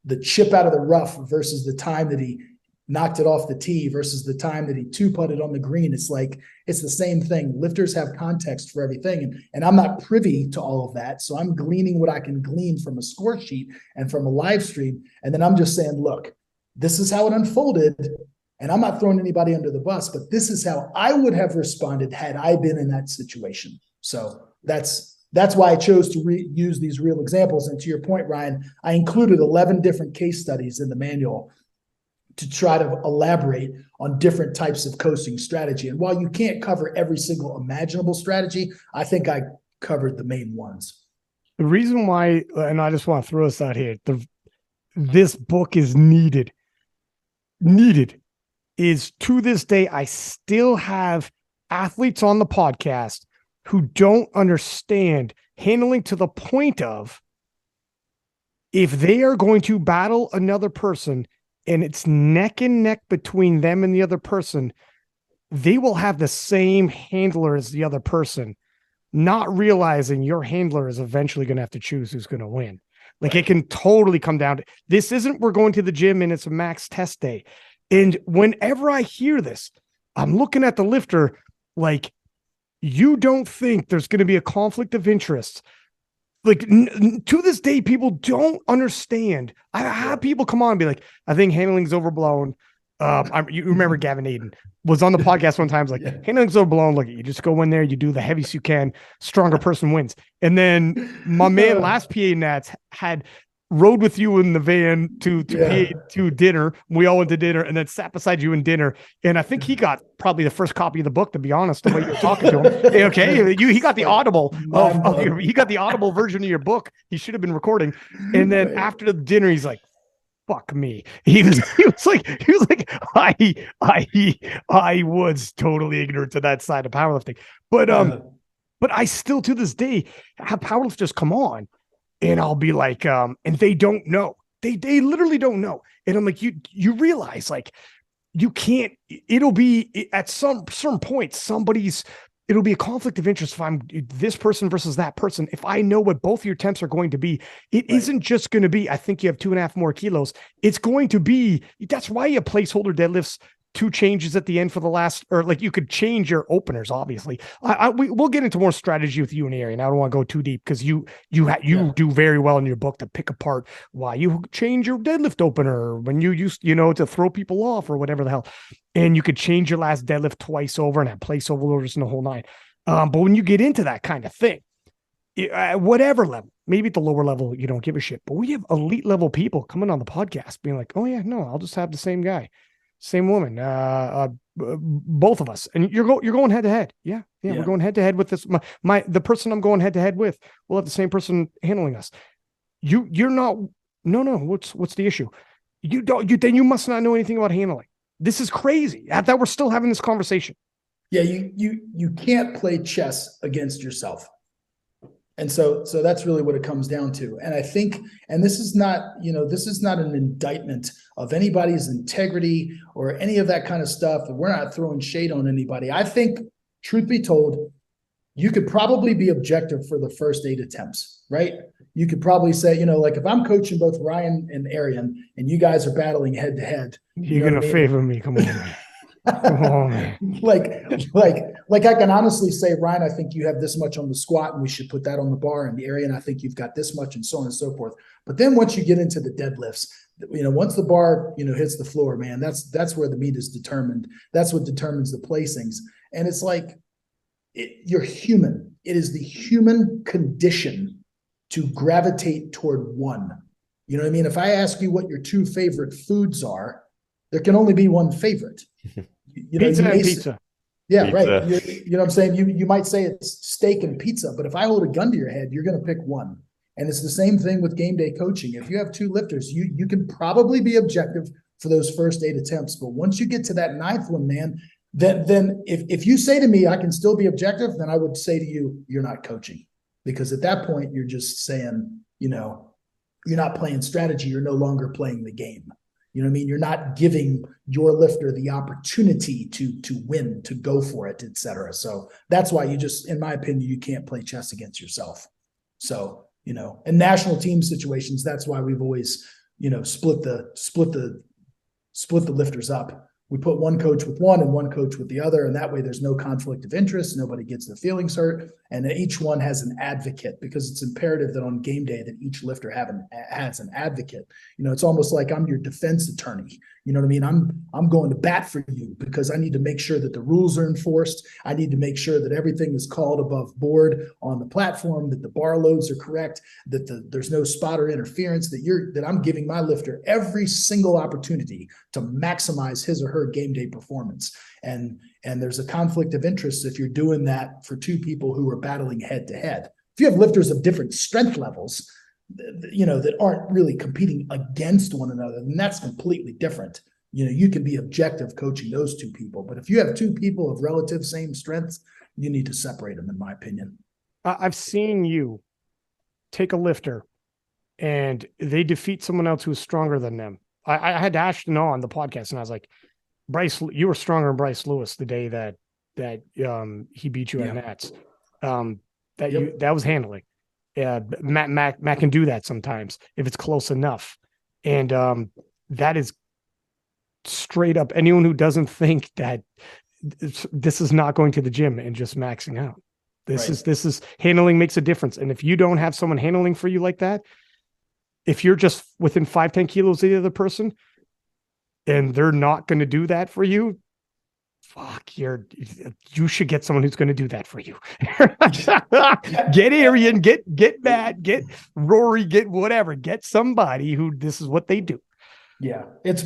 the chip out of the rough versus the time that he knocked it off the tee versus the time that he two-putted on the green. It's like, it's the same thing. Lifters have context for everything. And I'm not privy to all of that. So I'm gleaning what I can glean from a score sheet and from a live stream. And then I'm just saying, look, this is how it unfolded. And I'm not throwing anybody under the bus, but this is how I would have responded had I been in that situation. So that's why I chose to use these real examples. And to your point, Ryan, I included 11 different case studies in the manual to try to elaborate on different types of coaching strategy. And while you can't cover every single imaginable strategy, I think I covered the main ones. The reason why, and I just want to throw this out here, this book is needed, is to this day, I still have athletes on the podcast who don't understand handling to the point of, if they are going to battle another person and it's neck and neck between them and the other person, they will have the same handler as the other person, not realizing your handler is eventually going to have to choose who's going to win. Like, it can totally come down to, this isn't, we're going to the gym and it's a max test day. And whenever I hear this, I'm looking at the lifter like, you don't think there's going to be a conflict of interest. Like, to this day, people don't understand. I have people come on and be like, I think handling's overblown. You remember Gavin Aiden was on the podcast one time. Like, handling's overblown. Look, you just go in there, you do the heaviest you can, stronger person wins. And then my man, last PA Nats, had rode with you in the van to dinner. We all went to dinner and then sat beside you in dinner. And I think he got probably the first copy of the book, to be honest, the way you were talking to him. Okay. He got the audible he got the audible version of your book. He should have been recording. And then after the dinner, he's like, fuck me. He was like, I was totally ignorant to that side of powerlifting. But I still, to this day, have powerlifters come on, and I'll be like, and they don't know. They literally don't know. And I'm like, you realize, like, you can't, it'll be at some certain point, it'll be a conflict of interest if I'm this person versus that person. If I know what both your attempts are going to be, it isn't just going to be, I think you have 2.5 more kilos. It's going to be, that's why you placeholder deadlifts 2 changes at the end for the last, or like, you could change your openers, obviously. We'll get into more strategy with you and Arian. I don't want to go too deep because you do very well in your book to pick apart why you change your deadlift opener when you used, to throw people off or whatever the hell. And you could change your last deadlift twice over and have placeholder orders in the whole nine. But when you get into that kind of thing, at whatever level, maybe at the lower level, you don't give a shit, but we have elite level people coming on the podcast being like, oh yeah, no, I'll just have the same guy. Same woman, both of us, and you're going head to head. Yeah, we're going head to head with this. The person I'm going head to head with will have the same person handling us. You're not. No. What's the issue? Then you must not know anything about handling. This is crazy that we're still having this conversation. Yeah, you can't play chess against yourself. And so that's really what it comes down to. And I think, and this is not an indictment of anybody's integrity or any of that kind of stuff. And we're not throwing shade on anybody. I think, truth be told, you could probably be objective for the first 8 attempts, right? You could probably say, like, if I'm coaching both Ryan and Arian and you guys are battling head to head. You're going to favor me. Come on, man. Oh, man. like I can honestly say, Ryan, I think you have this much on the squat and we should put that on the bar, and the area, and I think you've got this much, and so on and so forth. But then once you get into the deadlifts, once the bar, hits the floor, man, that's where the meat is determined. That's what determines the placings. And it's like, you're human. It is the human condition to gravitate toward one. You know what I mean? If I ask you what your 2 favorite foods are, there can only be one favorite. Pizza you and may pizza. yeah, Pizza. right. You know what I'm saying? You might say it's steak and pizza, but if I hold a gun to your head, you're going to pick one. And it's the same thing with game day coaching. If you have two lifters, you can probably be objective for those first 8 attempts. But once you get to that 9th one, man, then if you say to me, I can still be objective, then I would say to you, you're not coaching. Because at that point, you're just saying, you're not playing strategy. You're no longer playing the game. You know what I mean? You're not giving your lifter the opportunity to win, to go for it, et cetera. So that's why in my opinion, you can't play chess against yourself. So, in national team situations, that's why we've always, split the lifters up. We put one coach with one and one coach with the other, and that way there's no conflict of interest. Nobody gets their feelings hurt, and each one has an advocate, because it's imperative that on game day that each lifter has an advocate. It's almost like I'm your defense attorney. You know what I mean? I'm going to bat for you because I need to make sure that the rules are enforced. I need to make sure that everything is called above board on the platform, that the bar loads are correct, that there's no spotter interference, that I'm giving my lifter every single opportunity to maximize his or her game day performance. And there's a conflict of interest if you're doing that for two people who are battling head to head. If you have lifters of different strength levels, that aren't really competing against one another, then that's completely different. You can be objective coaching those two people, but if you have two people of relative same strengths, you need to separate them, in my opinion. I've seen you take a lifter and they defeat someone else who's stronger than them. I had Ashton on the podcast and I was like, Bryce, you were stronger than Bryce Lewis the day that he beat you at Nats. That was handling. Matt can do that sometimes if it's close enough. And that is straight up anyone who doesn't think that this is not going to the gym and just maxing out. This is handling makes a difference. And if you don't have someone handling for you like that, if you're just within 5-10 kilos of the other person and they're not going to do that for you, you should get someone who's going to do that for you. Get Arian, get Matt, get Rory, get whatever, get somebody who this is what they do. Yeah. It's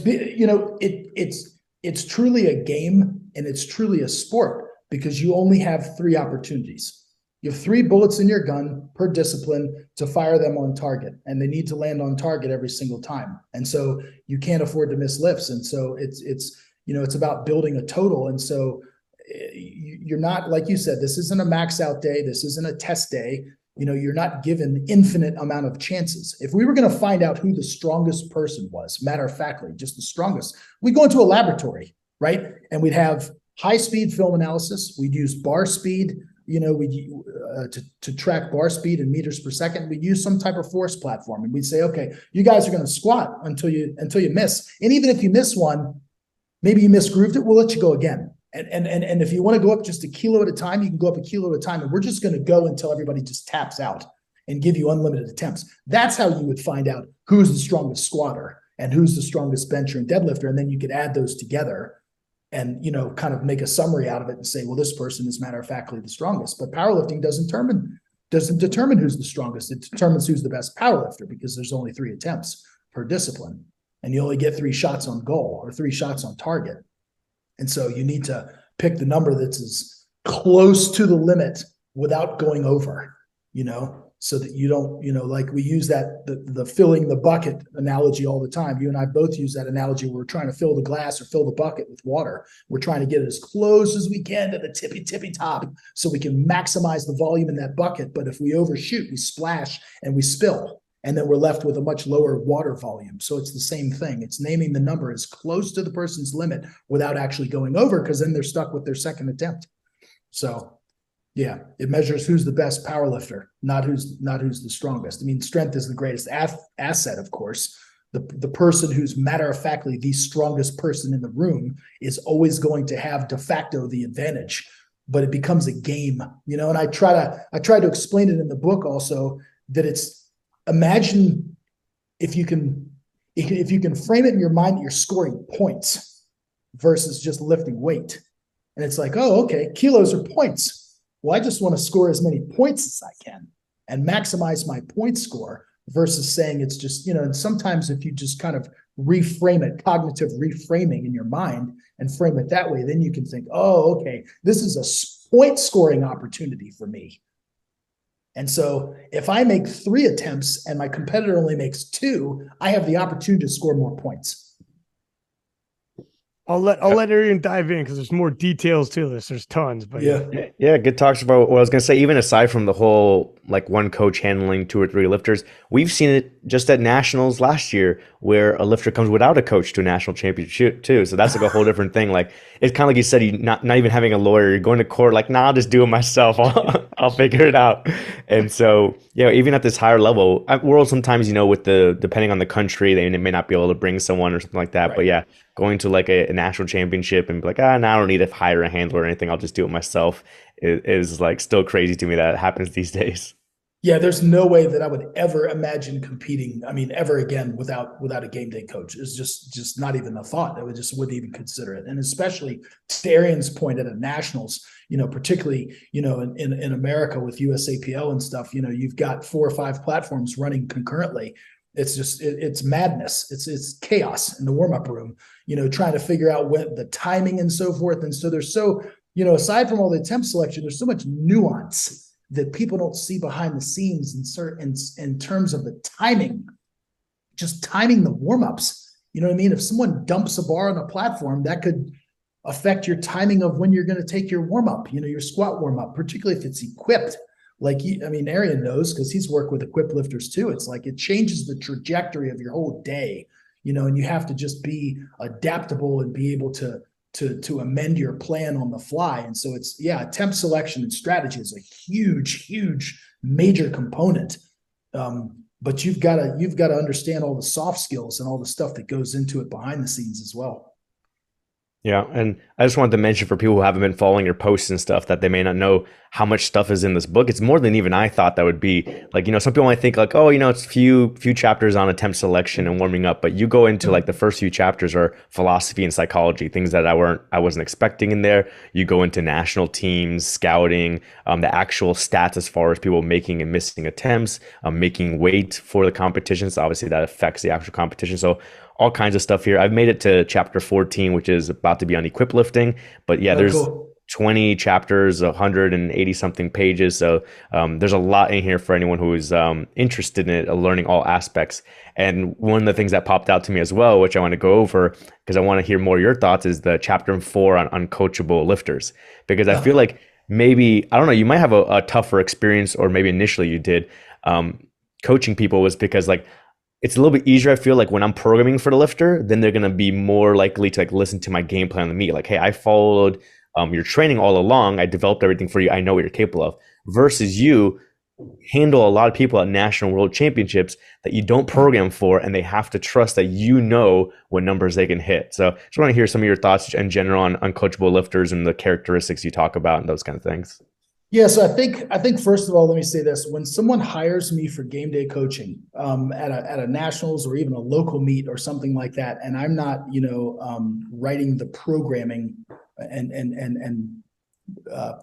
truly a game and it's truly a sport because you only have 3 opportunities. You have 3 bullets in your gun per discipline to fire them on target, and they need to land on target every single time. And so you can't afford to miss lifts. And so it's about building a total. And so you're not, like you said, this isn't a max out day. This isn't a test day. You're not given infinite amount of chances. If we were going to find out who the strongest person was, matter of factly, just the strongest, we'd go into a laboratory, right? And we'd have high speed film analysis. We'd use bar speed, to track bar speed in meters per second. We'd use some type of force platform. And we'd say, okay, you guys are going to squat until you miss. And even if you miss one, maybe you misgrooved it, we'll let you go again. And if you want to go up just a kilo at a time, you can go up a kilo at a time. And we're just going to go until everybody just taps out and give you unlimited attempts. That's how you would find out who's the strongest squatter and who's the strongest bencher and deadlifter. And then you could add those together and, kind of make a summary out of it and say, well, this person is matter of factly the strongest. But powerlifting doesn't determine who's the strongest. It determines who's the best powerlifter because there's only 3 attempts per discipline. And you only get 3 shots on goal or 3 shots on target. And so you need to pick the number that's as close to the limit without going over, so that you don't, like we use that, the filling the bucket analogy all the time. You and I both use that analogy where we're trying to fill the glass or fill the bucket with water. We're trying to get it as close as we can to the tippy top so we can maximize the volume in that bucket. But if we overshoot, we splash and we spill. And then we're left with a much lower water volume. So it's the same thing. It's naming the number as close to the person's limit without actually going over, because then they're stuck with their second attempt. So yeah, it measures who's the best power lifter, not who's the strongest. I mean, strength is the greatest asset, of course. The person who's matter of factly the strongest person in the room is always going to have de facto the advantage, but it becomes a game, and I try to explain it in the book also that imagine if you can frame it in your mind that you're scoring points versus just lifting weight. And it's like, oh, okay, kilos are points. Well, I just want to score as many points as I can and maximize my point score versus saying it's just, and sometimes if you just kind of reframe it, cognitive reframing in your mind, and frame it that way, then you can think, oh, okay, this is a point scoring opportunity for me. And so if I make 3 attempts and my competitor only makes 2, I have the opportunity to score more points. I'll let Arian dive in because there's more details to this. There's tons, but yeah, good talks about what I was gonna say. Even aside from the whole like one coach handling 2 or 3 lifters, we've seen it just at nationals last year where a lifter comes without a coach to a national championship too. So that's like a whole different thing. Like it's kind of like you said, you not even having a lawyer, you're going to court like, nah, I'll just do it myself. I'll figure it out. And so yeah, even at this higher level, world sometimes with the depending on the country, they may not be able to bring someone or something like that. Right. But yeah, going to like a national championship and be like, now I don't need to hire a handler or anything. I'll just do it myself is like still crazy to me that it happens these days. Yeah, there's no way that I would ever imagine competing. I mean, ever again without a game day coach. It's just not even a thought. I wouldn't even consider it. And especially to Arian's point at a nationals, particularly, in America with USAPL and stuff, you've got 4 or 5 platforms running concurrently. It's just, it's madness. It's chaos in the warm-up room, trying to figure out what the timing and so forth. And so there's aside from all the attempt selection, there's so much nuance that people don't see behind the scenes in terms of the timing, just timing the warm-ups. You know what I mean? If someone dumps a bar on a platform, that could affect your timing of when you're going to take your warm-up, your squat warm-up, particularly if it's equipped. Arian knows because he's worked with equipped lifters too. It's like it changes the trajectory of your whole day, and you have to just be adaptable and be able to amend your plan on the fly. And so attempt selection and strategy is a huge major component. But you've got to understand all the soft skills and all the stuff that goes into it behind the scenes as well. Yeah, and I just wanted to mention for people who haven't been following your posts and stuff that they may not know how much stuff is in this book. It's more than even I thought that would be. Like, some people might think like, oh, it's few chapters on attempt selection and warming up, but you go into like the first few chapters are philosophy and psychology, things that I wasn't expecting in there. You go into national teams, scouting, the actual stats as far as people making and missing attempts, making weight for the competitions. Obviously, that affects the actual competition. So all kinds of stuff here. I've made it to chapter 14, which is about to be on equip lifting. But yeah, there's cool. 20 chapters, 180 something pages. So there's a lot in here for anyone who is interested in it, learning all aspects. And one of the things that popped out to me as well, which I want to go over because I want to hear more of your thoughts, is the chapter 4 on uncoachable lifters. Because I feel like maybe, I don't know, you might have a tougher experience, or maybe initially you did, coaching people was because like, it's a little bit easier, I feel like, when I'm programming for the lifter, then they're going to be more likely to like listen to my game plan on the meet. Like, hey, I followed your training all along. I developed everything for you. I know what you're capable of. Versus you handle a lot of people at national world championships that you don't program for, and they have to trust that what numbers they can hit. So just want to hear some of your thoughts in general on uncoachable lifters and the characteristics you talk about and those kind of things. Yeah, so I think first of all, let me say this: when someone hires me for game day coaching at a nationals or even a local meet or something like that, and I'm not writing the programming and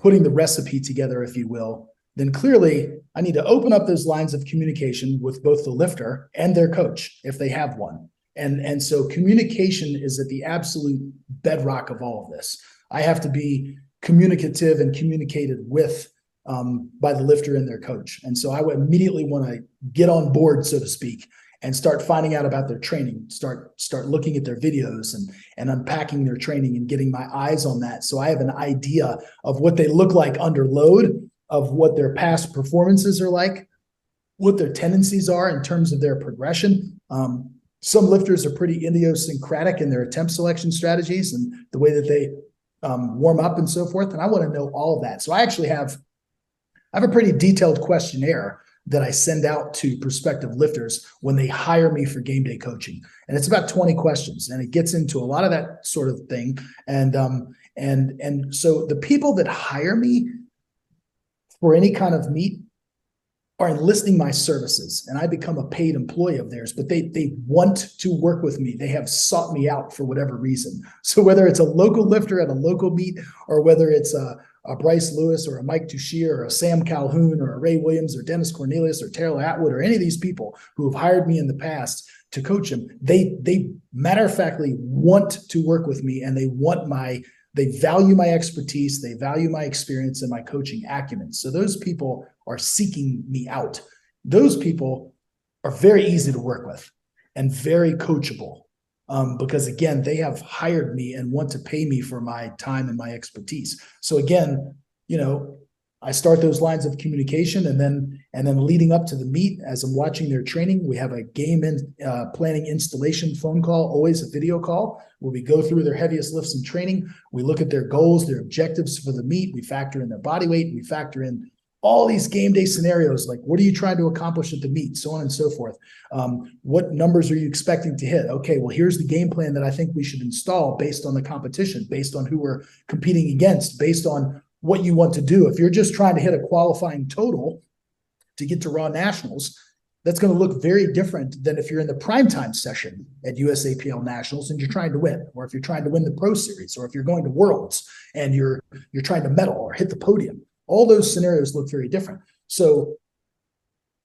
putting the recipe together, if you will, then clearly I need to open up those lines of communication with both the lifter and their coach if they have one, and so communication is at the absolute bedrock of all of this. I have to be communicative and communicated with by the lifter and their coach. And so I would immediately want to get on board, so to speak, and start finding out about their training, start looking at their videos and unpacking their training and getting my eyes on that. So I have an idea of what they look like under load, of what their past performances are like, what their tendencies are in terms of their progression. Some lifters are pretty idiosyncratic in their attempt selection strategies and the way that they warm up and so forth. And I want to know all of that. So I actually have a pretty detailed questionnaire that I send out to prospective lifters when they hire me for game day coaching. And it's about 20 questions, and it gets into a lot of that sort of thing. And so the people that hire me for any kind of meet are enlisting my services, and I become a paid employee of theirs, but they want to work with me. They have sought me out for whatever reason. So whether it's a local lifter at a local meet, or whether it's a Bryce Lewis or a Mike Touchier or a Sam Calhoun or a Ray Williams or Dennis Cornelius or Taylor Atwood or any of these people who have hired me in the past to coach them. They matter of factly want to work with me, and they value my expertise, they value my experience and my coaching acumen. So those people are seeking me out. Those people are very easy to work with and very coachable, because again, they have hired me and want to pay me for my time and my expertise. So again, I start those lines of communication, and then leading up to the meet, as I'm watching their training, we have a game planning installation phone call, always a video call, where we go through their heaviest lifts in training. We look at their goals, their objectives for the meet. We factor in their body weight. We factor in all these game day scenarios, like what are you trying to accomplish at the meet, so on and so forth. What numbers are you expecting to hit? Okay, well, here's the game plan that I think we should install based on the competition, based on who we're competing against, based on what you want to do. If you're just trying to hit a qualifying total to get to Raw Nationals, that's going to look very different than if you're in the primetime session at USAPL Nationals and you're trying to win, or if you're trying to win the Pro Series, or if you're going to Worlds and you're trying to medal or hit the podium. All those scenarios look very different. So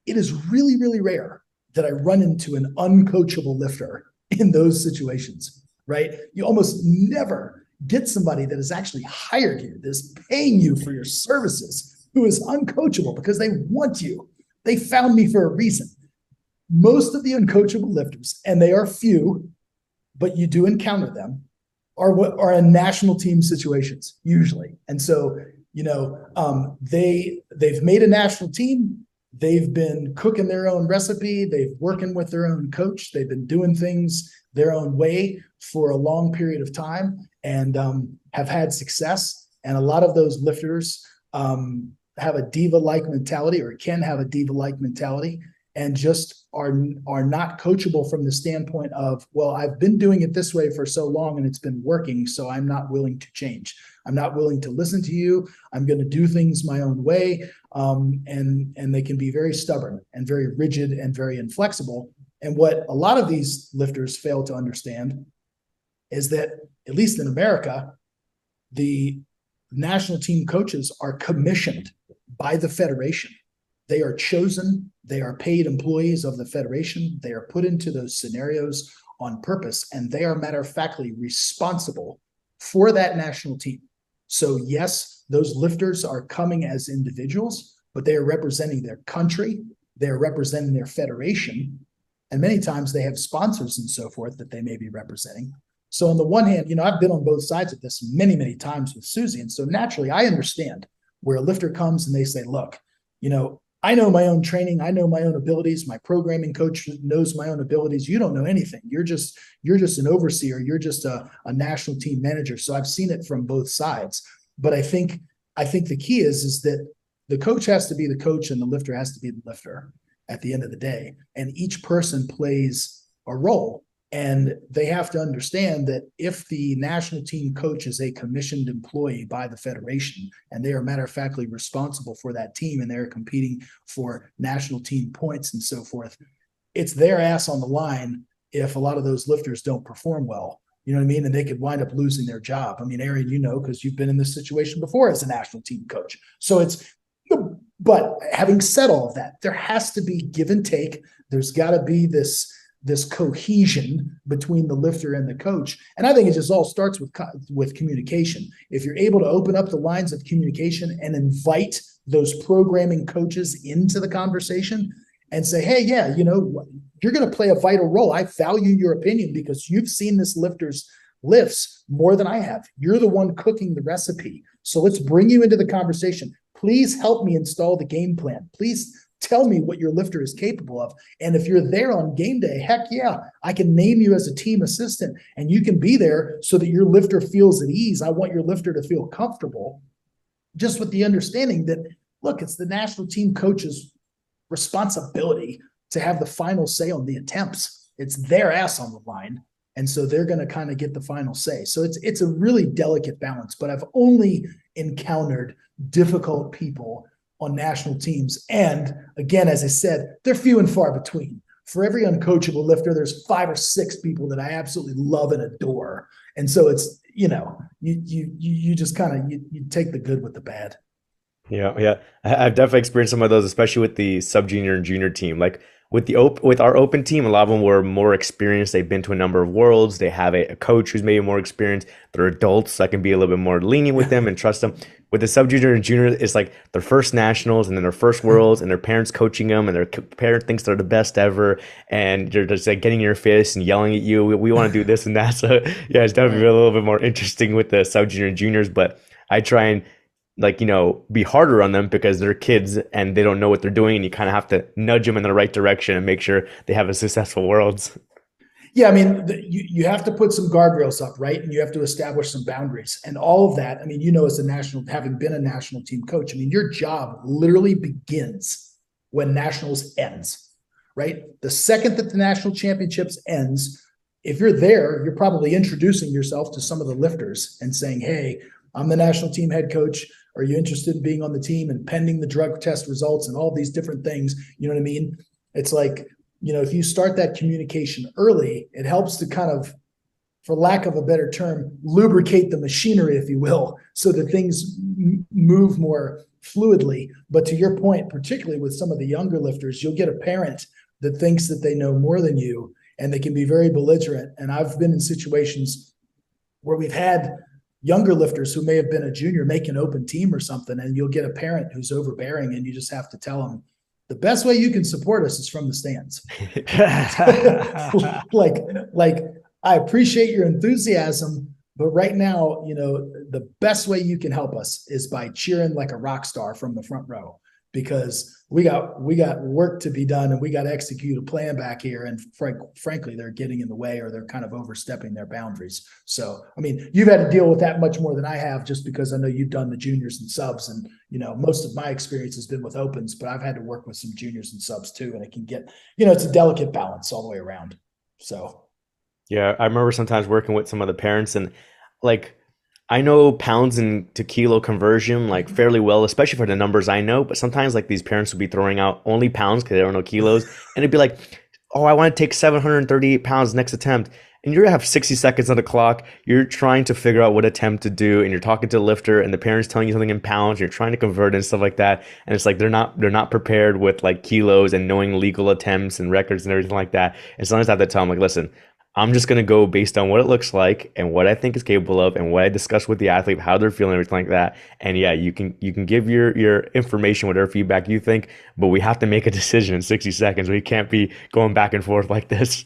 it is really, really rare that I run into an uncoachable lifter in those situations, right? You almost never get somebody that has actually hired you, that is paying you for your services, who is uncoachable because they want you. They found me for a reason. Most of the uncoachable lifters, and they are few, but you do encounter them, are in national team situations usually. And so, they've made a national team. They've been cooking their own recipe. They've working with their own coach. They've been doing things their own way for a long period of time, and have had success. And a lot of those lifters have a diva-like mentality, or can have a diva-like mentality, and just are not coachable from the standpoint of, well, I've been doing it this way for so long and it's been working, so I'm not willing to change. I'm not willing to listen to you. I'm going to do things my own way. And they can be very stubborn and very rigid and very inflexible. And what a lot of these lifters fail to understand is that, at least in America, the national team coaches are commissioned by the federation. They are chosen. They are paid employees of the federation. They are put into those scenarios on purpose, and they are matter of factly responsible for that national team. So yes, those lifters are coming as individuals, but they are representing their country. They are representing their federation. And many times they have sponsors and so forth that they may be representing. So on the one hand, I've been on both sides of this many, many times with Susie. And so naturally, I understand where a lifter comes and they say, look, I know my own training. I know my own abilities. My programming coach knows my own abilities. You don't know anything. You're just an overseer. You're just a national team manager. So I've seen it from both sides. But I think the key is that the coach has to be the coach and the lifter has to be the lifter at the end of the day. And each person plays a role. And they have to understand that if the national team coach is a commissioned employee by the federation, and they are matter of factly responsible for that team, and they're competing for national team points and so forth, it's their ass on the line if a lot of those lifters don't perform well. You know what I mean? And they could wind up losing their job. I mean, Arian, because you've been in this situation before as a national team coach. So but having said all of that, there has to be give and take. There's got to be this cohesion between the lifter and the coach. And I think it just all starts with communication. If you're able to open up the lines of communication and invite those programming coaches into the conversation and say, hey, yeah, you're going to play a vital role. I value your opinion because you've seen this lifter's lifts more than I have. You're the one cooking the recipe. So let's bring you into the conversation. Please help me install the game plan. Please tell me what your lifter is capable of. And if you're there on game day, heck yeah, I can name you as a team assistant and you can be there so that your lifter feels at ease. I want your lifter to feel comfortable, just with the understanding that, look, it's the national team coach's responsibility to have the final say on the attempts. It's their ass on the line. And so they're going to kind of get the final say. So it's a really delicate balance, but I've only encountered difficult people on national teams. And again, as I said, they're few and far between. For every uncoachable lifter, there's 5 or 6 people that I absolutely love and adore. And so it's, you just kind of, you take the good with the bad. Yeah, yeah. I've definitely experienced some of those, especially with the sub junior and junior team. Like with our open team, a lot of them were more experienced. They've been to a number of worlds. They have a coach who's maybe more experienced. They're adults, so I can be a little bit more lenient with them and trust them. With the sub junior and junior, it's like their first nationals and then their first worlds, and their parents coaching them, and their parent thinks they're the best ever, and they're just like getting in your face and yelling at you. We want to do this and that. So yeah, it's definitely Right. a little bit more interesting with the sub junior and juniors, but I try and like be harder on them because they're kids and they don't know what they're doing, and you kind of have to nudge them in the right direction and make sure they have a successful worlds. Yeah, I mean, you have to put some guardrails up, right? And you have to establish some boundaries and all of that. I mean, as a national, having been a national team coach, I mean, your job literally begins when nationals ends, right? The second that the national championships ends, if you're there, you're probably introducing yourself to some of the lifters and saying, hey, I'm the national team head coach. Are you interested in being on the team, and pending the drug test results and all these different things? You know what I mean? It's like, if you start that communication early, it helps to kind of, for lack of a better term, lubricate the machinery, if you will, so that things move more fluidly. But to your point, particularly with some of the younger lifters, you'll get a parent that thinks that they know more than you, and they can be very belligerent. And I've been in situations where we've had younger lifters who may have been a junior make an open team or something, and you'll get a parent who's overbearing, and you just have to tell them, the best way you can support us is from the stands. like I appreciate your enthusiasm, but right now, the best way you can help us is by cheering like a rock star from the front row, because we got work to be done, and we got to execute a plan back here. And frankly, they're getting in the way, or they're kind of overstepping their boundaries. So, I mean, you've had to deal with that much more than I have, just because I know you've done the juniors and subs, and most of my experience has been with opens, but I've had to work with some juniors and subs too, and it can get, it's a delicate balance all the way around. So, Yeah, I remember sometimes working with some of the parents, and like I know pounds and to kilo conversion like fairly well, especially for the numbers I know. But sometimes like these parents would be throwing out only pounds because they don't know kilos, and it'd be like, "Oh, I want to take 738 pounds next attempt," and you have 60 seconds on the clock. You're trying to figure out what attempt to do, and you're talking to the lifter, and the parents telling you something in pounds. You're trying to convert it and stuff like that, and it's like they're not prepared with like kilos and knowing legal attempts and records and everything like that. And sometimes I have to tell them like, "Listen, I'm just gonna go based on what it looks like and what I think is capable of and what I discuss with the athlete, how they're feeling, everything like that." And yeah, you can give your information, whatever feedback you think, but we have to make a decision in 60 seconds. We can't be going back and forth like this.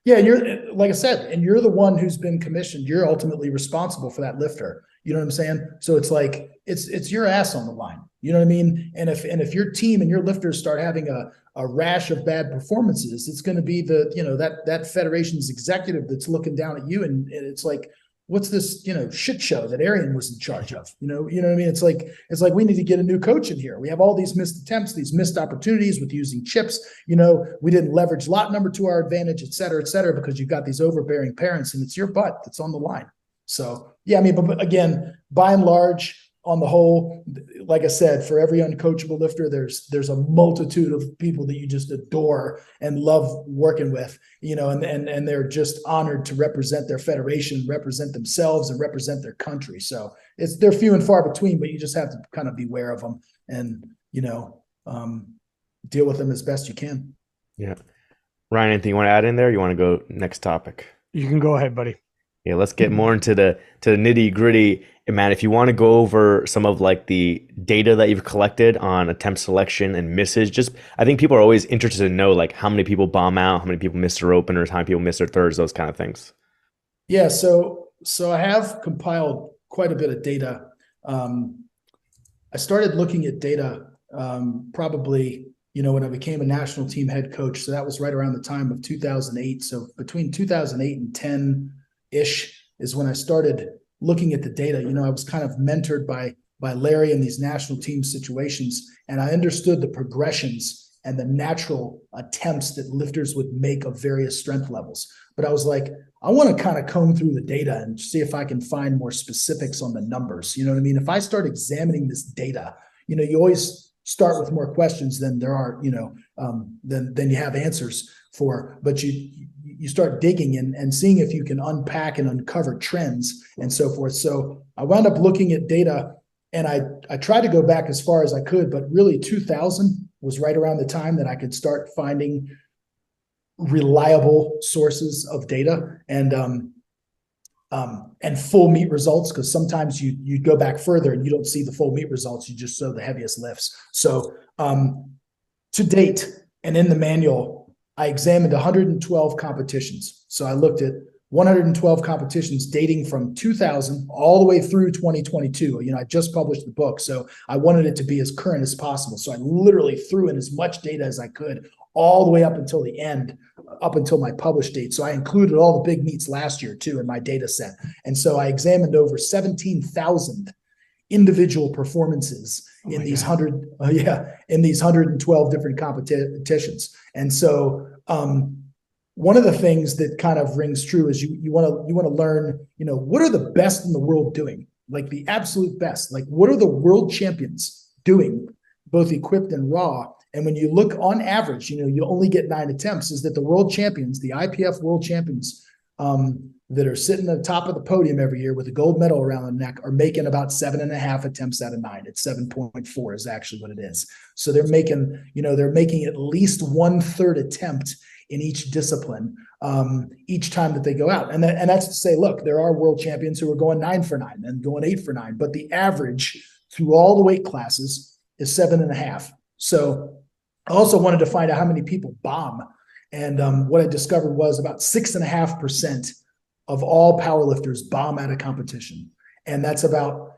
yeah, and you're, like I said, and you're the one who's been commissioned. You're ultimately responsible for that lifter. You know what I'm saying? So it's like it's your ass on the line. You know what I mean? And if your team and your lifters start having a rash of bad performances, it's going to be that federation's executive that's looking down at you, and it's like, what's this shit show that Arian was in charge of? You know what I mean? It's like we need to get a new coach in here. We have all these missed attempts, these missed opportunities with using chips. We didn't leverage lot number to our advantage, et cetera, because you've got these overbearing parents, and it's your butt that's on the line. So yeah, I mean, but again, by and large, on the whole, like I said, for every uncoachable lifter, there's a multitude of people that you just adore and love working with, and they're just honored to represent their federation, represent themselves, and represent their country. So they're few and far between, but you just have to kind of beware of them and deal with them as best you can. Yeah. Ryan, anything you want to add in there? You want to go next topic? You can go ahead, buddy. Yeah, let's get more into the nitty gritty. And man, if you want to go over some of like the data that you've collected on attempt selection and misses, I think people are always interested to know like how many people bomb out, how many people miss their openers, how many people miss their thirds, those kind of things. Yeah, so I have compiled quite a bit of data. I started looking at data probably when I became a national team head coach. So that was right around the time of 2008. So between 2008 and 10-ish is when I started looking at the data. I was kind of mentored by Larry in these national team situations, and I understood the progressions and the natural attempts that lifters would make of various strength levels. But I was like, I want to kind of comb through the data and see if I can find more specifics on the numbers. You know what I mean? If I start examining this data, you always start with more questions than there are, than you have answers for. But you start digging and seeing if you can unpack and uncover trends and so forth. So I wound up looking at data, And I tried to go back as far as I could, but really 2000 was right around the time that I could start finding reliable sources of data and full meet results, because sometimes you go back further and you don't see the full meet results. You just show the heaviest lifts. So to date, and in the manual, I examined 112 competitions. So I looked at 112 competitions dating from 2000 all the way through 2022. You know, I just published the book, so I wanted it to be as current as possible. So I literally threw in as much data as I could all the way up until the end, up until my published date. So I included all the big meets last year too in my data set. And so I examined over 17,000 individual performances in these 112 different competitions. And so one of the things that kind of rings true is you want to learn, you know, what are the best in the world doing? Like the absolute best. Like what are the world champions doing, both equipped and raw? And when you look on average, you know, you only get 9 attempts, is that the world champions, the IPF world champions that are sitting at the top of the podium every year with a gold medal around their neck are making about 7.5 attempts out of 9. It's 7.4 is actually what it is. So they're making at least 1/3 attempt in each discipline each time that they go out. And that's to say, look, there are world champions who are going 9 for 9 and going 8 for 9, but the average through all the weight classes is 7.5. So I also wanted to find out how many people bomb. And what I discovered was about 6.5% of all powerlifters bomb at a competition. And that's about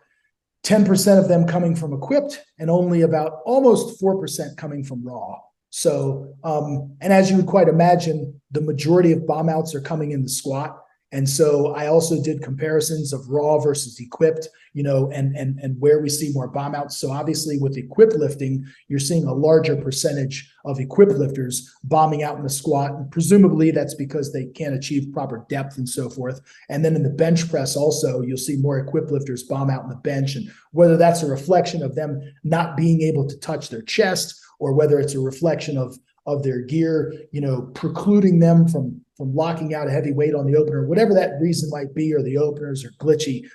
10% of them coming from equipped and only about almost 4% coming from raw. So, and as you would quite imagine, the majority of bomb outs are coming in the squat. And so I also did comparisons of raw versus equipped, you know, and where we see more bomb outs. So obviously with equipped lifting, you're seeing a larger percentage of equipped lifters bombing out in the squat. And presumably that's because they can't achieve proper depth and so forth. And then in the bench press also, you'll see more equipped lifters bomb out in the bench. And whether that's a reflection of them not being able to touch their chest, or whether it's a reflection of their gear, you know, precluding them from locking out a heavy weight on the opener, whatever that reason might be, or the openers are glitchy,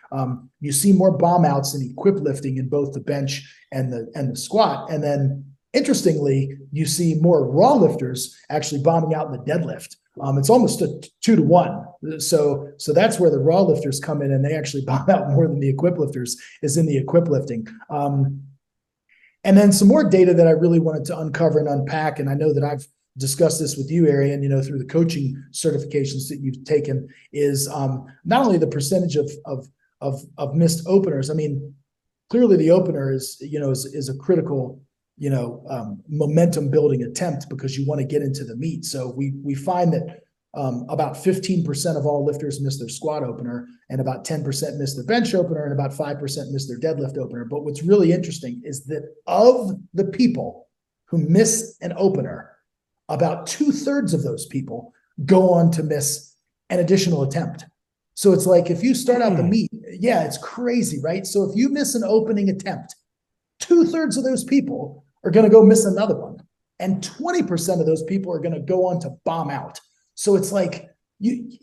you see more bomb outs in equipped lifting in both the bench and the squat. And then interestingly, you see more raw lifters actually bombing out in the deadlift. It's almost a 2-to-1. So that's where the raw lifters come in, and they actually bomb out more than the equipped lifters is in the equipped lifting. And then some more data that I really wanted to uncover and unpack, and I know that I've discussed this with you, Arian, you know, through the coaching certifications that you've taken, is not only the percentage of missed openers. I mean, clearly the opener is a critical, you know, momentum building attempt because you want to get into the meet. So we find that about 15% of all lifters miss their squat opener, and about 10% miss their bench opener, and about 5% miss their deadlift opener. But what's really interesting is that of the people who miss an opener, about 2/3 of those people go on to miss an additional attempt. So it's like if you start out the meet, yeah, it's crazy, right? So if you miss an opening attempt, 2/3 of those people are going to go miss another one, and 20% of those people are going to go on to bomb out. So it's like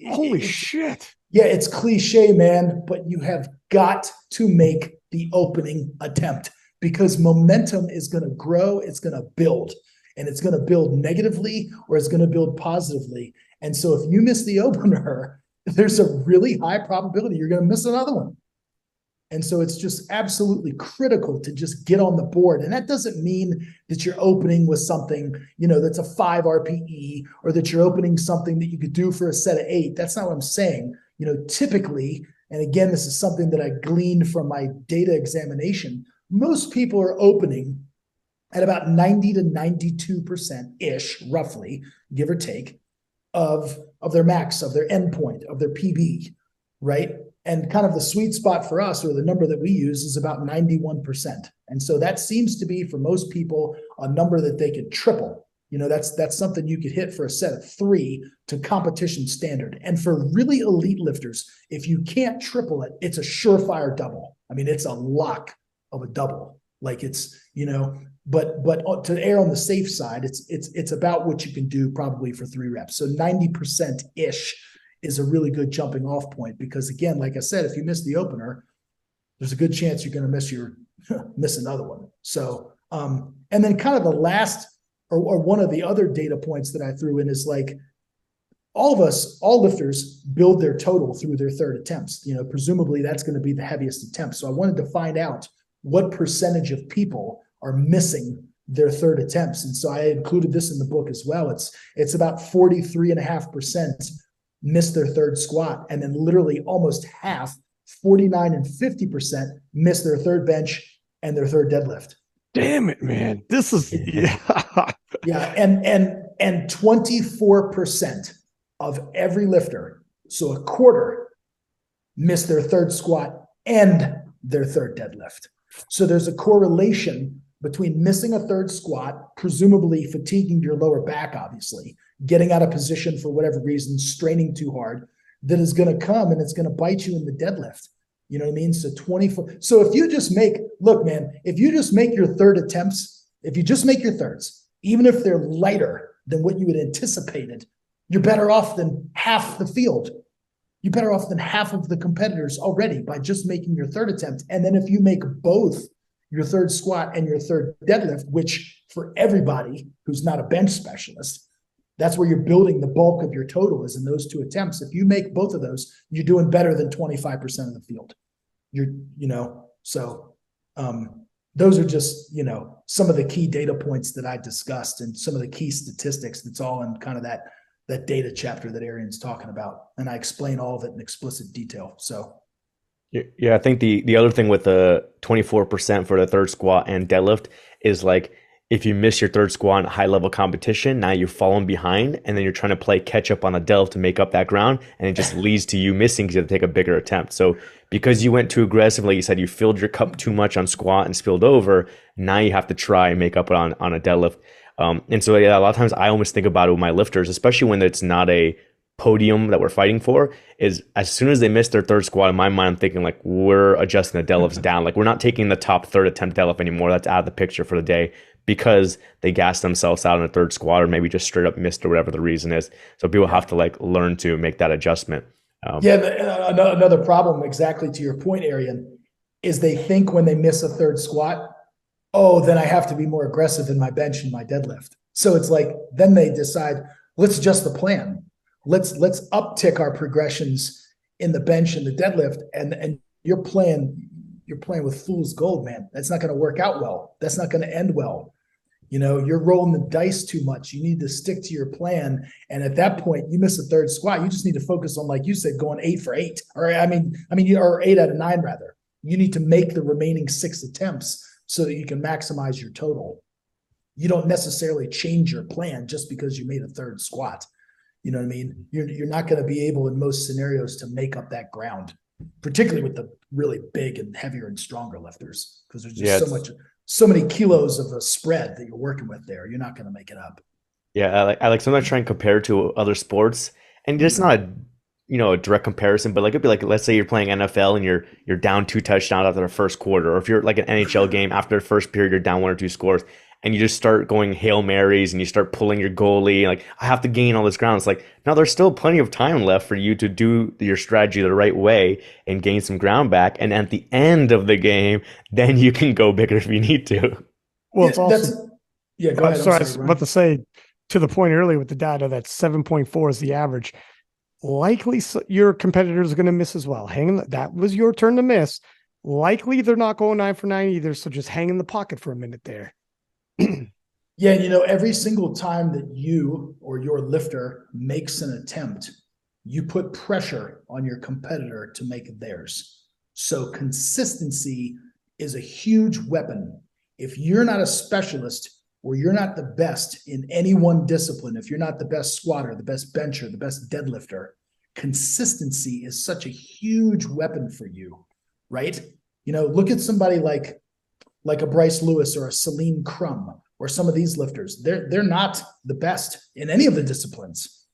holy shit. Yeah, it's cliche, man, but you have got to make the opening attempt because momentum is going to grow. It's going to build, and it's going to build negatively or it's going to build positively. And so if you miss the opener, there's a really high probability you're going to miss another one. And so it's just absolutely critical to just get on the board. And that doesn't mean that you're opening with something, you know, that's a 5 RPE, or that you're opening something that you could do for a set of 8. That's not what I'm saying. You know, typically, and again, this is something that I gleaned from my data examination, most people are opening at about 90 to 92%-ish, roughly, give or take, of their max, of their endpoint, of their PB, right? And kind of the sweet spot for us, or the number that we use, is about 91%. And so that seems to be, for most people, a number that they could triple. You know, that's something you could hit for a set of 3 to competition standard. And for really elite lifters, if you can't triple it, it's a surefire double. I mean, it's a lock of a double. Like it's, you know, but to err on the safe side, it's about what you can do probably for 3 reps. So 90%-ish is a really good jumping off point, because again, like I said, if you miss the opener, there's a good chance you're going to miss another one. So, and then kind of the last, or one of the other data points that I threw in is like, all lifters build their total through their third attempts. Presumably that's going to be the heaviest attempt. So I wanted to find out what percentage of people are missing their third attempts. And so I included this in the book as well. It's about 43.5% miss their third squat. And then literally almost half, 49 and 50% miss their third bench and their third deadlift. Damn it, man. This is, yeah. Yeah. And 24% of every lifter, so a quarter, miss their third squat and their third deadlift. So there's a correlation between missing a third squat, presumably fatiguing your lower back, obviously, getting out of position for whatever reason, straining too hard, that is going to come and it's going to bite you in the deadlift. You know what I mean? So 24. So if you just make your third attempts, if you just make your thirds, even if they're lighter than what you had anticipated, you're better off than half the field. You're better off than half of the competitors already by just making your third attempt. And then if you make both your third squat and your third deadlift, which for everybody who's not a bench specialist, that's where you're building the bulk of your total is in those two attempts. If you make both of those, you're doing better than 25% of the field. Those are just, some of the key data points that I discussed and some of the key statistics that's all in kind of that data chapter that Arian's talking about. And I explain all of it in explicit detail. So. Yeah, I think the other thing with the 24% for the third squat and deadlift is like, if you miss your third squat in high level competition, now you're falling behind and then you're trying to play catch up on a deadlift to make up that ground. And it just leads to you missing because you have to take a bigger attempt. So because you went too aggressive, like you said, you filled your cup too much on squat and spilled over. Now you have to try and make up on a deadlift. And so, yeah, a lot of times I almost think about it with my lifters, especially when it's not a podium that we're fighting for, is as soon as they miss their third squat, in my mind, I'm thinking like, we're adjusting the deadlifts down. Like, we're not taking the top third attempt deadlift anymore. That's out of the picture for the day because they gassed themselves out in a third squat or maybe just straight up missed or whatever the reason is. So people have to like learn to make that adjustment. Another problem, exactly to your point, Arian, is they think when they miss a third squat, oh, then I have to be more aggressive in my bench and my deadlift. So it's like, then they decide, let's adjust the plan. Let's uptick our progressions in the bench and the deadlift. And you're playing with fool's gold, man. That's not going to work out well. That's not going to end well. You're rolling the dice too much. You need to stick to your plan. And at that point, you miss a third squat. You just need to focus on, like you said, going 8 for 8, or 8 out of 9 rather. You need to make the remaining 6 attempts so that you can maximize your total. You don't necessarily change your plan just because you made a third squat. You know what I mean? You're not going to be able in most scenarios to make up that ground, particularly with the really big and heavier and stronger lifters, because there's just so many kilos of a spread that you're working with there. You're not going to make it up. Yeah, I like sometimes try and compare to other sports, and it's not a direct comparison, but like it'd be like, let's say you're playing NFL and you're down 2 touchdowns after the first quarter, or if you're like an NHL game after the first period, you're down 1 or 2 scores, and you just start going Hail Marys and you start pulling your goalie, like, I have to gain all this ground. It's like, no, there's still plenty of time left for you to do your strategy the right way and gain some ground back. And at the end of the game, then you can go bigger if you need to. Well, it's also, go ahead. Sorry, I was about to say, to the point earlier with the data that 7.4 is the average. Likely your competitors are going to miss as well. That was your turn to miss. Likely they're not going 9 for 9 either. So just hang in the pocket for a minute there. Yeah, every single time that you or your lifter makes an attempt, you put pressure on your competitor to make theirs. So consistency is a huge weapon. If you're not a specialist or you're not the best in any one discipline, if you're not the best squatter, the best bencher, the best deadlifter, consistency is such a huge weapon for you, right? Look at somebody like a Bryce Lewis or a Celine Crum or some of these lifters. They're not the best in any of the disciplines,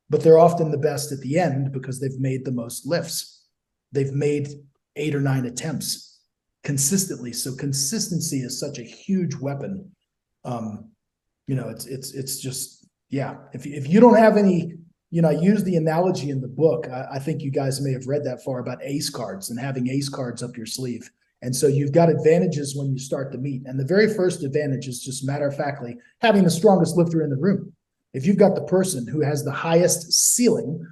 but they're often the best at the end because they've made the most lifts. They've made 8 or 9 attempts consistently. So consistency is such a huge weapon. It's just, yeah. If you don't have any I use the analogy in the book. I think you guys may have read that far about ace cards and having ace cards up your sleeve. And so you've got advantages when you start the meet. And the very first advantage is just matter of factly having the strongest lifter in the room. If you've got the person who has the highest ceiling,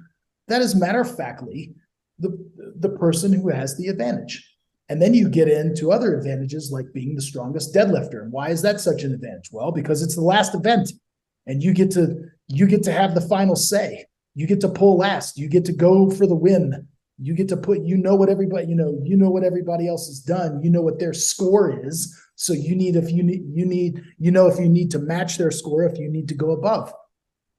that is matter of factly the person who has the advantage. And then you get into other advantages like being the strongest deadlifter. And why is that such an advantage? Well, because it's the last event and you get to have the final say. You get to pull last. You get to go for the win. You get to put, what everybody, what everybody else has done. You know what their score is. So if you need to match their score, if you need to go above.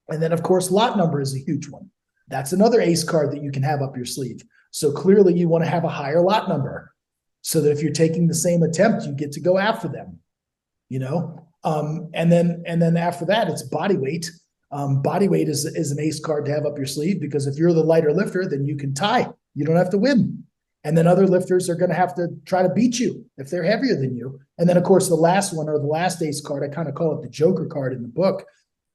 And then of course, lot number is a huge one. That's another ace card that you can have up your sleeve. So clearly you want to have a higher lot number so that if you're taking the same attempt, you get to go after them, and then after that, it's body weight. Body weight is an ace card to have up your sleeve because if you're the lighter lifter, then you can tie. You don't have to win. And then other lifters are going to have to try to beat you if they're heavier than you. And then, of course, the last one or the last ace card, I kind of call it the Joker card in the book,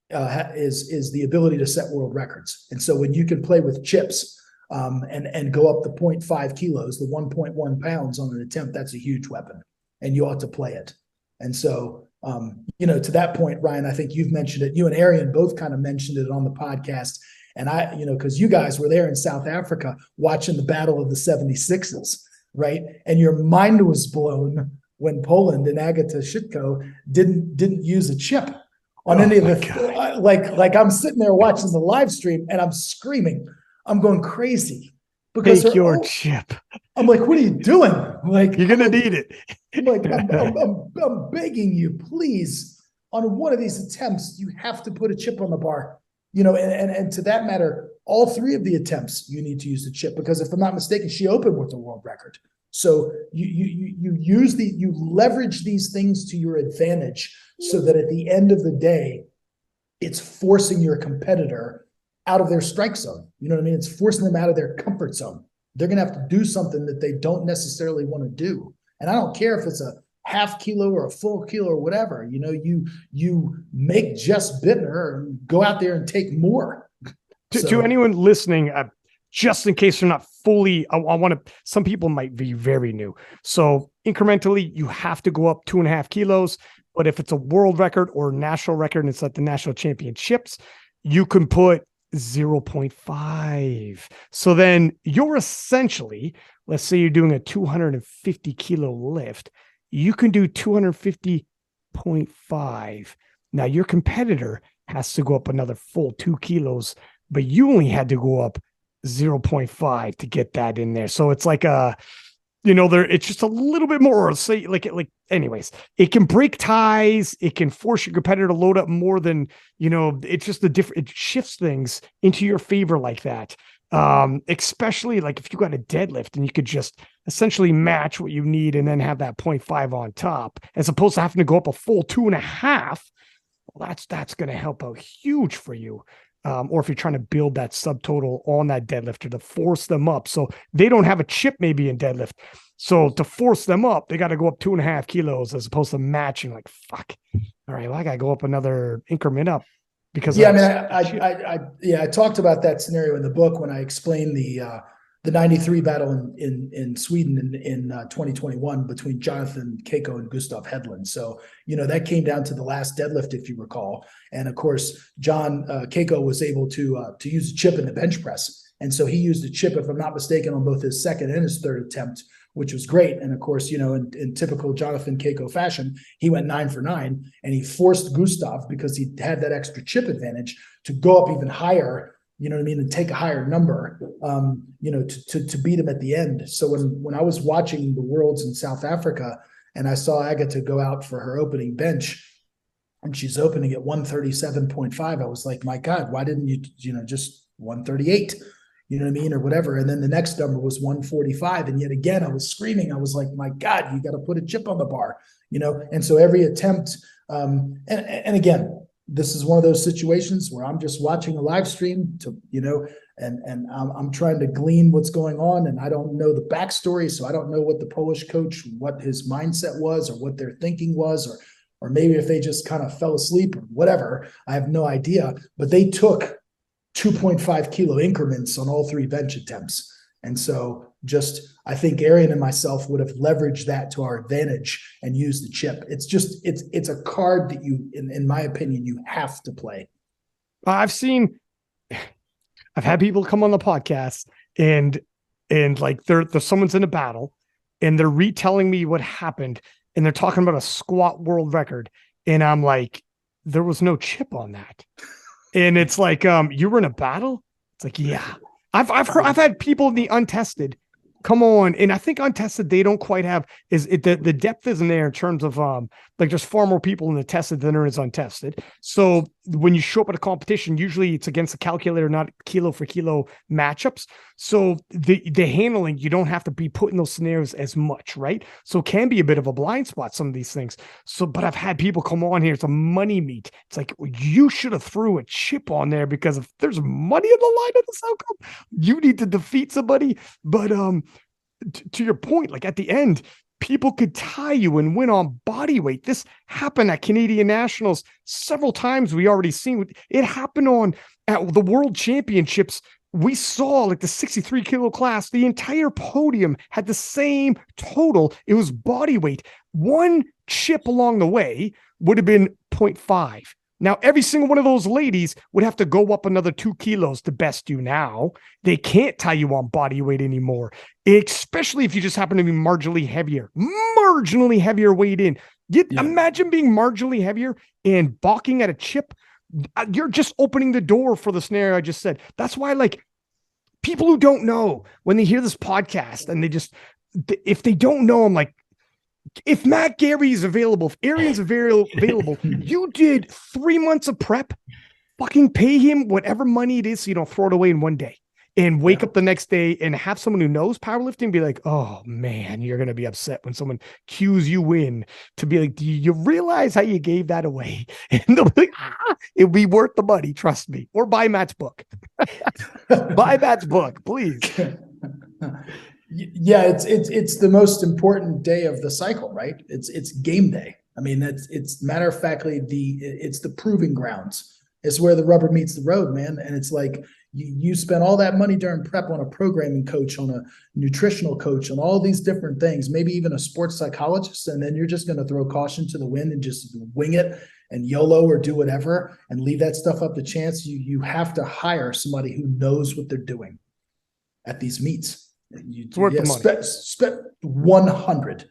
is the ability to set world records. And so when you can play with chips and go up the 0.5 kilos, the 1.1 pounds on an attempt, that's a huge weapon. And you ought to play it. And so to that point, Ryan, I think you've mentioned it. You and Arian both kind of mentioned it on the podcast. And because you guys were there in South Africa watching the Battle of the 76s, right? And your mind was blown when Poland and Agata Shitko didn't use a chip on any of the like I'm sitting there watching the live stream and I'm screaming. I'm going crazy. Because take your chip. I'm like, what are you doing? Like, you're gonna need it. I'm like, I'm begging you, please. On one of these attempts, you have to put a chip on the bar. And to that matter, all three of the attempts you need to use the chip because if I'm not mistaken, she opened with the world record. So you leverage these things to your advantage so that at the end of the day, it's forcing your competitor out of their strike zone. You know what I mean? It's forcing them out of their comfort zone. They're going to have to do something that they don't necessarily want to do. And I don't care if it's a half kilo or a full kilo or whatever, you make Jess Bittner and go out there and take more. To anyone listening, just in case they're not fully, some people might be very new. So incrementally, you have to go up 2.5 kilos. But if it's a world record or national record, and it's like the national championships, you can put 0.5. So then you're essentially, let's say you're doing a 250 kilo lift, you can do 250.5. Now your competitor has to go up another full 2 kilos, but you only had to go up 0.5 to get that in there. So it's like it's just a little bit more, say anyways, it can break ties. It can force your competitor to load up more than, it's just it shifts things into your favor like that. Especially like if you got a deadlift and you could just essentially match what you need and then have that 0.5 on top, as opposed to having to go up a full 2.5. Well, that's going to help out huge for you. Or if you're trying to build that subtotal on that deadlifter to force them up. So they don't have a chip maybe in deadlift. So to force them up, they got to go up 2.5 kilos as opposed to matching like, fuck. All right, well, I got to go up another increment up because I talked about that scenario in the book when I explained the 93 battle in Sweden in 2021 between Jonathan Keiko and Gustav Hedlund. So, that came down to the last deadlift, if you recall. And of course, John Keiko was able to use a chip in the bench press. And so he used a chip, if I'm not mistaken, on both his second and his third attempt, which was great. And of course, in typical Jonathan Keiko fashion, he went 9 for 9 and he forced Gustav, because he had that extra chip advantage, to go up even higher, and take a higher number, to beat him at the end. So when I was watching the Worlds in South Africa and I saw Agata go out for her opening bench and she's opening at 137.5, I was like, my God, why didn't you, just 138, or whatever. And then the next number was 145. And yet again, I was screaming. I was like, my God, you got to put a chip on the bar, And so every attempt, and again, this is one of those situations where I'm just watching a live stream and I'm trying to glean what's going on. And I don't know the backstory. So I don't know what the Polish coach, what his mindset was or what their thinking was, or maybe if they just kind of fell asleep or whatever. I have no idea. But they took 2.5 kilo increments on all 3 bench attempts. And so I think Arian and myself would have leveraged that to our advantage and used the chip. It's a card that you, in my opinion, you have to play. I've had people come on the podcast and like someone's in a battle and they're retelling me what happened and they're talking about a squat world record. And I'm like, there was no chip on that. And it's like, you were in a battle? It's like, yeah. I've had people in the untested come on, and I think untested they don't quite have the depth isn't there in terms of like there's far more people in the tested than there is untested. So when you show up at a competition, usually it's against a calculator, not kilo for kilo matchups. So the handling, you don't have to be put in those scenarios as much, right? So it can be a bit of a blind spot, some of these things. So, but I've had people come on here, it's a money meet. It's like, you should have threw a chip on there because if there's money in the line of this outcome, you need to defeat somebody. But to your point, like at the end, people could tie you and win on body weight. This happened at Canadian Nationals several times. We already seen it happen at the World Championships. We saw like the 63 kilo class, the entire podium had the same total. It was body weight. One chip along the way would have been 0.5. Now, every single one of those ladies would have to go up another 2 kilos to best you now. They can't tie you on body weight anymore, especially if you just happen to be marginally heavier weight in. Imagine being marginally heavier and balking at a chip. You're just opening the door for the scenario I just said. That's why, like, people who don't know, when they hear this podcast and if they don't know, I'm like, if Matt Gary is available, if Arian's available, you did 3 months of prep, fucking pay him whatever money it is so you don't throw it away in one day and wake up the next day and have someone who knows powerlifting be like, oh man, you're going to be upset when someone cues you in to be like, do you realize how you gave that away? And they'll be like, it'll be worth the money. Trust me. Or buy Matt's book. Buy Matt's book, please. Yeah, it's the most important day of the cycle, right? It's game day. I mean, it's matter of factly it's the proving grounds. It's where the rubber meets the road, man. And it's like you spend all that money during prep on a programming coach, on a nutritional coach, on all these different things, maybe even a sports psychologist, and then you're just going to throw caution to the wind and just wing it and YOLO or do whatever and leave that stuff up to chance. You have to hire somebody who knows what they're doing at these meets. It's worth the money. Spend 100.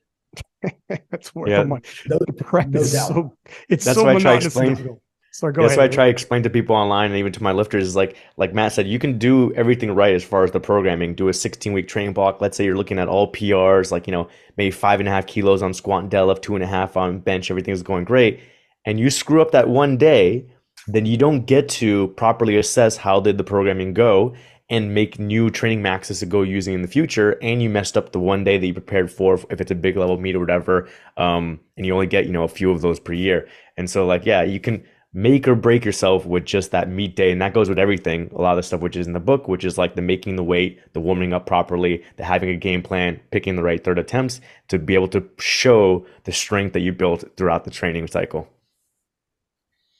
That's worth the money. The prep is doubt. That's why I try to explain. That's why I try to explain to people online and even to my lifters is like Matt said, you can do everything right as far as the programming. Do a 16-week training block. Let's say you're looking at all PRs, like maybe 5.5 kilos on squat and deadlift, 2.5 on bench. Everything's going great, and you screw up that one day, then you don't get to properly assess how did the programming go and make new training maxes to go using in the future. And you messed up the one day that you prepared for, if it's a big level meet or whatever. And you only get, a few of those per year. And so you can make or break yourself with just that meet day. And that goes with everything. A lot of the stuff which is in the book, which is like the making the weight, the warming up properly, the having a game plan, picking the right third attempts to be able to show the strength that you built throughout the training cycle.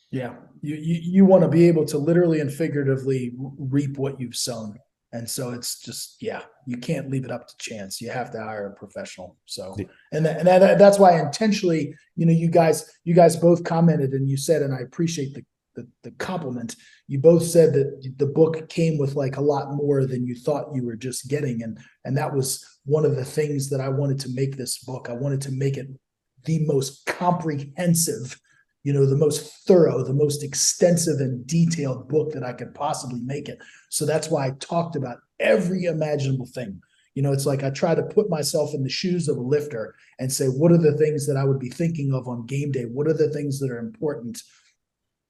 Yeah. You want to be able to literally and figuratively reap what you've sown. And so it's just, you can't leave it up to chance. You have to hire a professional. So, and that's why intentionally, you guys both commented and you said, and I appreciate the compliment. You both said that the book came with like a lot more than you thought you were just getting. And that was one of the things that I wanted to make this book. I wanted to make it the most comprehensive, the most thorough, the most extensive and detailed book that I could possibly make it. So that's why I talked about every imaginable thing. It's like I try to put myself in the shoes of a lifter and say, what are the things that I would be thinking of on game day? What are the things that are important?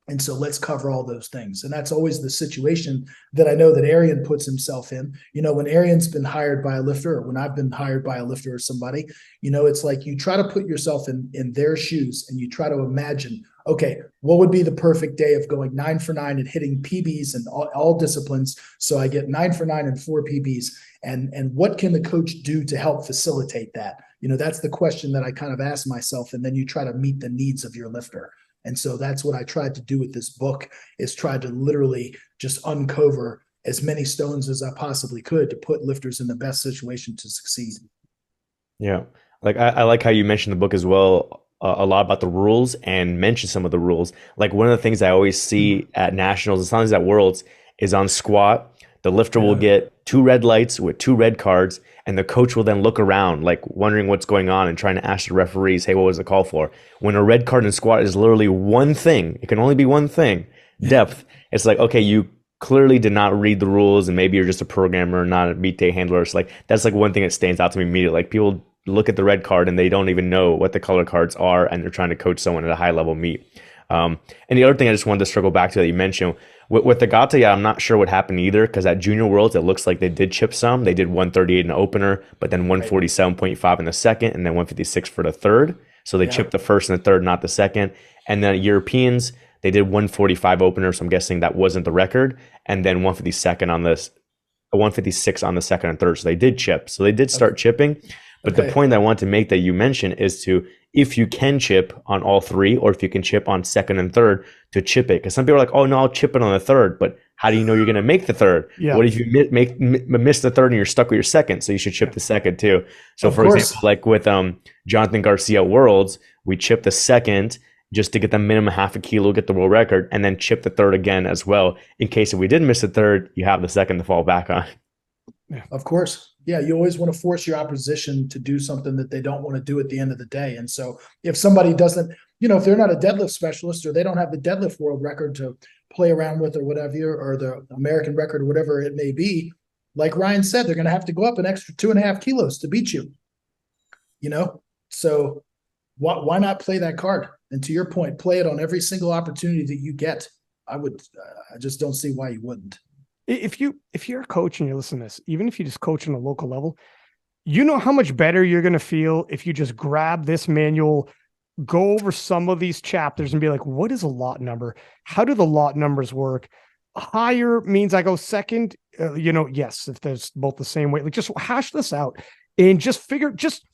And so let's cover all those things. And that's always the situation that I know that Arian puts himself in. When Arian's been hired by a lifter, or when I've been hired by a lifter or somebody, it's like you try to put yourself in their shoes and you try to imagine, okay, what would be the perfect day of going 9 for 9 and hitting PBs in all disciplines? So I get 9 for 9 and 4 PBs. And what can the coach do to help facilitate that? That's the question that I kind of ask myself. And then you try to meet the needs of your lifter. And so that's what I tried to do with this book, is try to literally just uncover as many stones as I possibly could to put lifters in the best situation to succeed. Yeah. Like I like how you mentioned the book as well, a lot about the rules and mention some of the rules. Like one of the things I always see at nationals and sometimes at worlds is on squat, the lifter will get 2 red lights with 2 red cards, and the coach will then look around, like wondering what's going on and trying to ask the referees, hey, what was the call for? When a red card in squat is literally one thing, it can only be one thing, depth. It's like, okay, you clearly did not read the rules, and maybe you're just a programmer, not a meet day handler. So like that's like one thing that stands out to me immediately. Like people look at the red card and they don't even know what the color cards are, and they're trying to coach someone at a high level meet. And the other thing I just wanted to circle back to that you mentioned with the Gata, yeah, I'm not sure what happened either, because at Junior Worlds, it looks like they did chip some. They did 138 in the opener, but then 147.5 in the second, and then 156 for the third. So they chipped the first and the third, not the second. And then Europeans, they did 145 opener, so I'm guessing that wasn't the record, and then 152nd on this, 156 on the second and third. So they did chip. So they did start chipping. But the point I want to make that you mentioned is to, if you can chip on all 3, or if you can chip on second and third, to chip it. Because some people are like, oh, no, I'll chip it on the third. But how do you know you're going to make the third? Yeah. What if you miss the third and you're stuck with your second? So you should chip the second too. So for example, like with Jonathan Garcia Worlds, we chipped the second just to get the minimum half a kilo, get the world record, and then chip the third again as well. In case if we did miss the third, you have the second to fall back on. Yeah. Of course. Yeah, you always want to force your opposition to do something that they don't want to do at the end of the day. And so if somebody doesn't, if they're not a deadlift specialist, or they don't have the deadlift world record to play around with, or whatever, or the American record, or whatever it may be, like Ryan said, they're going to have to go up an extra 2.5 kilos to beat you. So why not play that card? And to your point, play it on every single opportunity that you get. I just don't see why you wouldn't. If you're a coach and you're listening to this, even if you just coach on a local level, you know how much better you're going to feel if you just grab this manual, go over some of these chapters and be like, what is a lot number? How do the lot numbers work? Higher means I go second, yes, if there's both the same weight, like just hash this out and just figure, just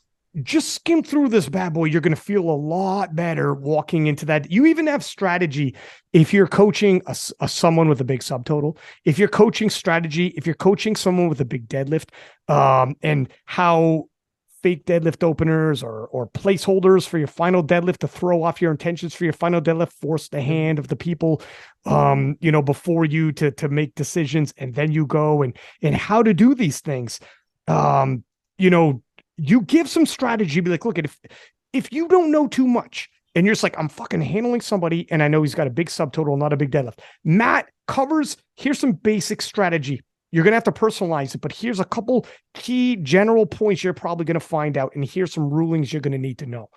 skim through this bad boy. You're going to feel a lot better walking into that. You even have strategy if you're coaching someone with a big subtotal, if you're coaching strategy, if you're coaching someone with a big deadlift, and how fake deadlift openers or placeholders for your final deadlift to throw off your intentions for your final deadlift, force the hand of the people, before you to make decisions, and then you go and how to do these things. You give some strategy, be like, look, if you don't know too much and you're just like, I'm fucking handling somebody and I know he's got a big subtotal, not a big deadlift. Matt covers, here's some basic strategy. You're going to have to personalize it, but here's a couple key general points you're probably going to find out. And here's some rulings you're going to need to know.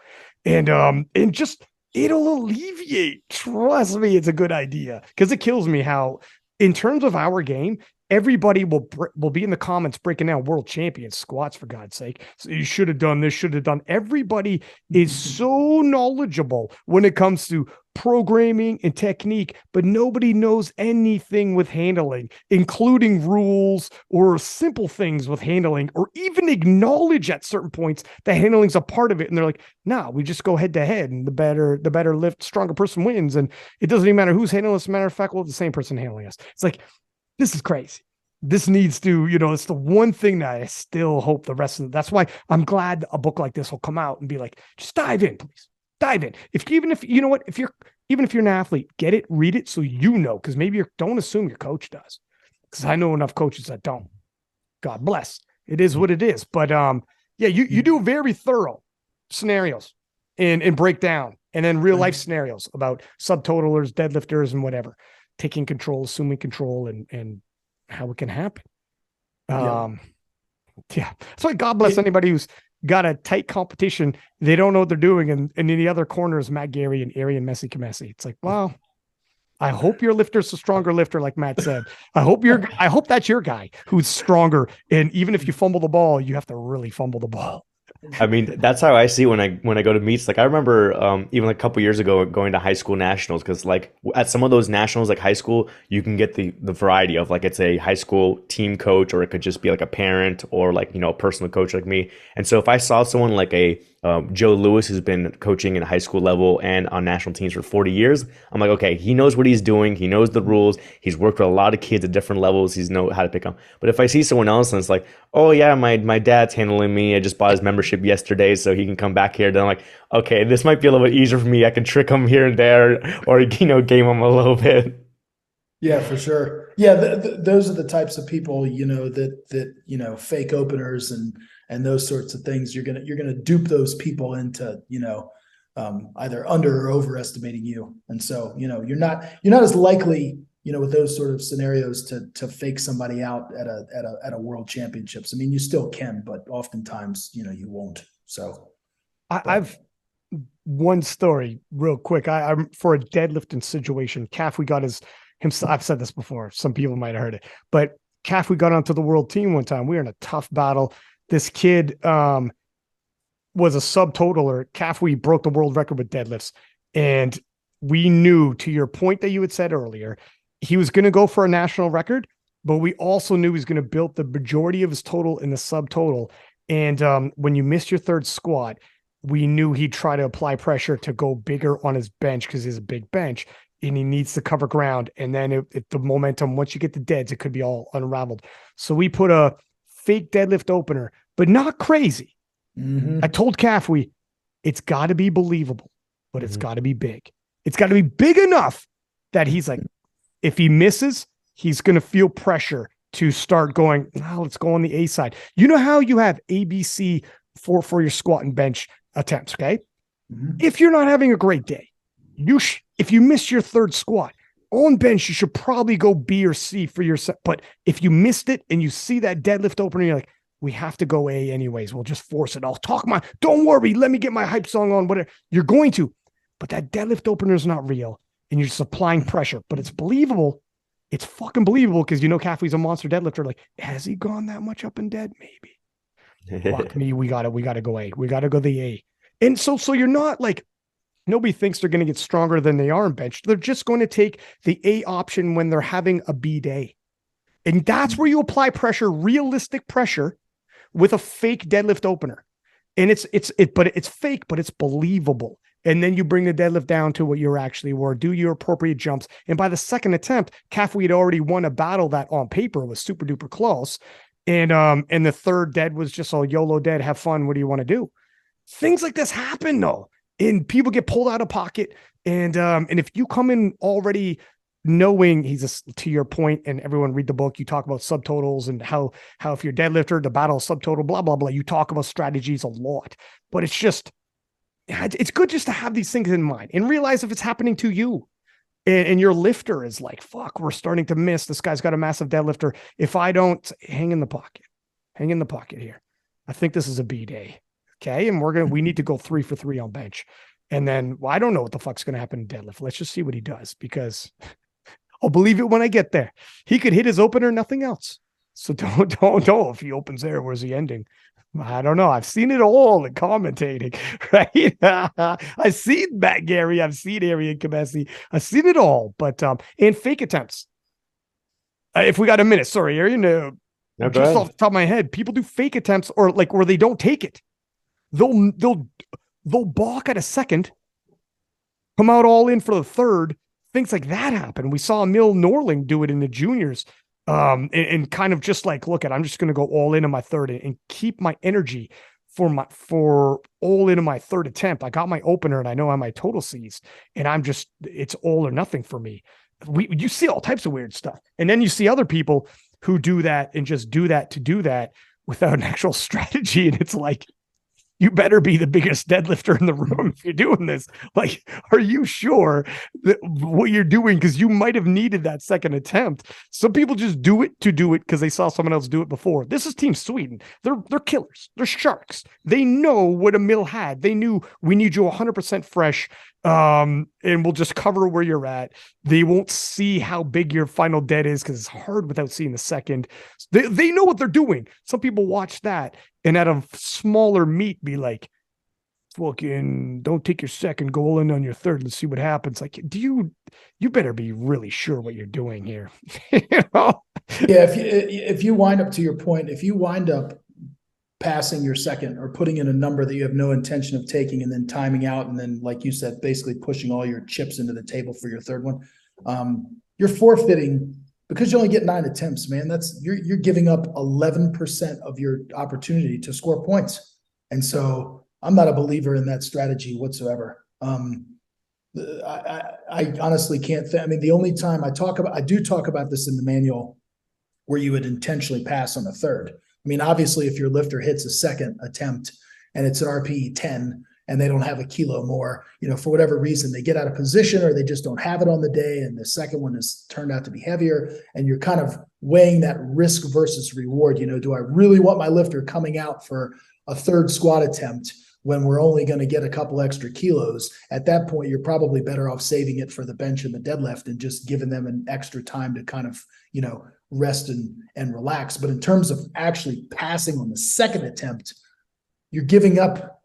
And just, it'll alleviate. Trust me, it's a good idea, because it kills me how, in terms of our game, everybody will be in the comments breaking down world champion squats, for God's sake. So you should have done this, should have done. Everybody is so knowledgeable when it comes to programming and technique, but nobody knows anything with handling, including rules or simple things with handling, or even acknowledge at certain points that handling's a part of it. And they're like, nah, we just go head to head, and the better lift, stronger person wins. And it doesn't even matter who's handling us. As a matter of fact, we'll have the same person handling us. It's like, this is crazy. This needs to, it's the one thing that I still hope the rest of that's why I'm glad a book like this will come out and be like, just dive in, please. Dive in. If you're an athlete, get it, read it, so because maybe don't assume your coach does. Because I know enough coaches that don't. God bless. It is what it is. But you do very thorough scenarios and breakdown, and then real life scenarios about subtotalers, deadlifters, and whatever. Taking control, assuming control, and how it can happen. So God bless anybody who's got a tight competition. They don't know what they're doing. And in the other corner is Matt Gary and Arian Khamesi. It's like, well, I hope your lifter's a stronger lifter, like Matt said. I hope that's your guy who's stronger. And even if you fumble the ball, you have to really fumble the ball. I mean, that's how I see when I go to meets. Like I remember even like a couple years ago going to high school nationals, because like at some of those nationals, like high school, you can get the variety of like, it's a high school team coach, or it could just be like a parent, or like, a personal coach like me. And so if I saw someone like a Joe Lewis, who's been coaching in high school level and on national teams for 40 years. I'm like, okay, he knows what he's doing. He knows the rules. He's worked with a lot of kids at different levels. He's know how to pick them. But if I see someone else and it's like, oh yeah, my dad's handling me. I just bought his membership yesterday so he can come back here. Then I'm like, okay, this might be a little bit easier for me. I can trick him here and there, or game him a little bit. Yeah, for sure. Yeah, those are the types of people, that fake openers and those sorts of things. You're gonna dupe those people into either under or overestimating you, and so you're not as likely with those sort of scenarios to fake somebody out at a world championships. I mean, you still can, but oftentimes you won't. So I've one story real quick. I'm for a deadlifting situation. Calf, we got himself. I've said this before. Some people might have heard it, but Calf, we got onto the world team one time. We were in a tough battle. This kid was a subtotaler. Calf, we broke the world record with deadlifts, and we knew, to your point that you had said earlier, he was going to go for a national record, but we also knew he was going to build the majority of his total in the subtotal. And when you missed your third squat, we knew he'd try to apply pressure to go bigger on his bench because he has a big bench and he needs to cover ground. And then the momentum, once you get the deads, it could be all unraveled. So we put a fake deadlift opener, but not crazy. Mm-hmm. I told Calf, it's got to be believable, but it's got to be big. It's got to be big enough that he's like, if he misses, he's going to feel pressure to start going, let's go on the A side. You know how you have ABC for your squat and bench attempts, okay? Mm-hmm. If you're not having a great day, if you miss your third squat, on bench, you should probably go B or C for your set. But if you missed it and you see that deadlift opener, you're like, we have to go A anyways. We'll just force it. Don't worry. Let me get my hype song on, whatever. You're going to. But that deadlift opener is not real. And you're just applying pressure. But it's believable. It's fucking believable because Caffey's a monster deadlifter. Like, has he gone that much up and dead? Maybe. Fuck me. We gotta go A. We gotta go the A. And so you're not like, nobody thinks they're going to get stronger than they are in bench. They're just going to take the A option when they're having a B day. And that's where you apply pressure, realistic pressure, with a fake deadlift opener. And it's fake, but it's believable. And then you bring the deadlift down to what you actually were, do your appropriate jumps. And by the second attempt, Calf, we had already won a battle that on paper was super duper close. And the third dead was just a YOLO dead, have fun. What do you want to do? Things like this happen though. And people get pulled out of pocket. And if you come in already knowing to your point, and everyone read the book, you talk about subtotals and how if you're deadlifter, the battle subtotal, blah, blah, blah. You talk about strategies a lot, but it's good just to have these things in mind and realize if it's happening to you and your lifter is like, fuck, we're starting to miss. This guy's got a massive deadlifter. If I don't hang in the pocket here, I think this is a B day. Okay. And we need to go 3 for 3 on bench. And then, I don't know what the fuck's going to happen in deadlift. Let's just see what he does, because I'll believe it when I get there. He could hit his opener, nothing else. So don't know if he opens there, where's he ending? I don't know. I've seen it all in commentating, right? I've seen Matt Gary. I've seen Arian Khamesi. I've seen it all, but and fake attempts. If we got a minute, sorry, Arian. Just off the top of my head, people do fake attempts or like where they don't take it. They'll balk at a second, come out all in for the third. Things like that happen. We saw Emil Norling do it in the juniors. And kind of just like, I'm just going to go all in on my third and keep my energy for all in on my third attempt. I got my opener and I know how my total sees, and it's all or nothing for me. You see all types of weird stuff. And then you see other people who do that and just do that to do that without an actual strategy. And it's like, you better be the biggest deadlifter in the room if you're doing this. Like, are you sure that what you're doing? Because you might have needed that second attempt. Some people just do it to do it because they saw someone else do it before. This is Team Sweden. They're killers. They're sharks. They know what Emil had. They knew we need you 100% fresh, and we'll just cover where you're at. They won't see how big your final dead is because it's hard without seeing the second. They know what they're doing. Some people watch that and at a smaller meet be like, fucking don't take your second, go all in on your third. Let's see what happens. Like, you better be really sure what you're doing here. You know? Yeah. If you wind up, to your point, if you wind up passing your second or putting in a number that you have no intention of taking and then timing out. And then, like you said, basically pushing all your chips into the table for your third one. You're forfeiting because you only get 9 attempts, man. You're giving up 11% of your opportunity to score points. And so I'm not a believer in that strategy whatsoever. I honestly can't I mean, the only time I do talk about this in the manual where you would intentionally pass on a third. I mean, obviously, if your lifter hits a second attempt and it's an RPE 10 and they don't have a kilo more, for whatever reason, they get out of position or they just don't have it on the day, and the second one has turned out to be heavier, and you're kind of weighing that risk versus reward. Do I really want my lifter coming out for a third squat attempt when we're only going to get a couple extra kilos? At that point, you're probably better off saving it for the bench and the deadlift and just giving them an extra time to kind of, rest and relax. But in terms of actually passing on the second attempt, you're giving up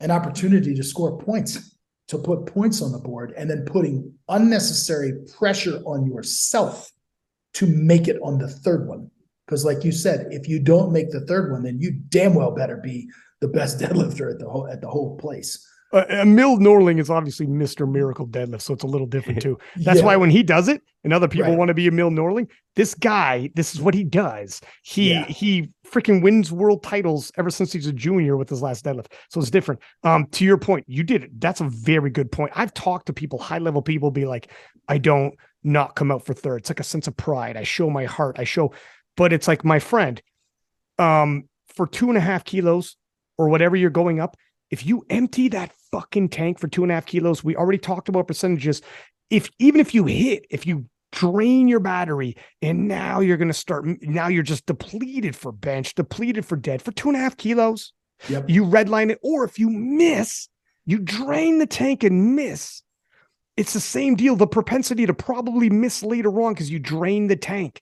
an opportunity to score points, to put points on the board, and then putting unnecessary pressure on yourself to make it on the third one. Because like you said, if you don't make the third one, then you damn well better be the best deadlifter at the whole place. A Mill Norling is obviously Mr. Miracle Deadlift, so it's a little different too. That's why when he does it and other people want to be a Mill Norling, this guy, this is what he does. He freaking wins world titles ever since he's a junior with his last deadlift. So it's different. To your point, you did it. That's a very good point. I've talked to people, high level people, be like, I don't not come out for third. It's like a sense of pride. I show my heart. But it's like, my friend, for 2.5 kilos or whatever you're going up, if you empty that fucking tank for 2.5 kilos, we already talked about percentages. Even if you drain your battery and now you're just depleted for bench, depleted for dead for 2.5 kilos, you redline it. Or if you miss, you drain the tank and miss. It's the same deal. The propensity to probably miss later on because you drain the tank.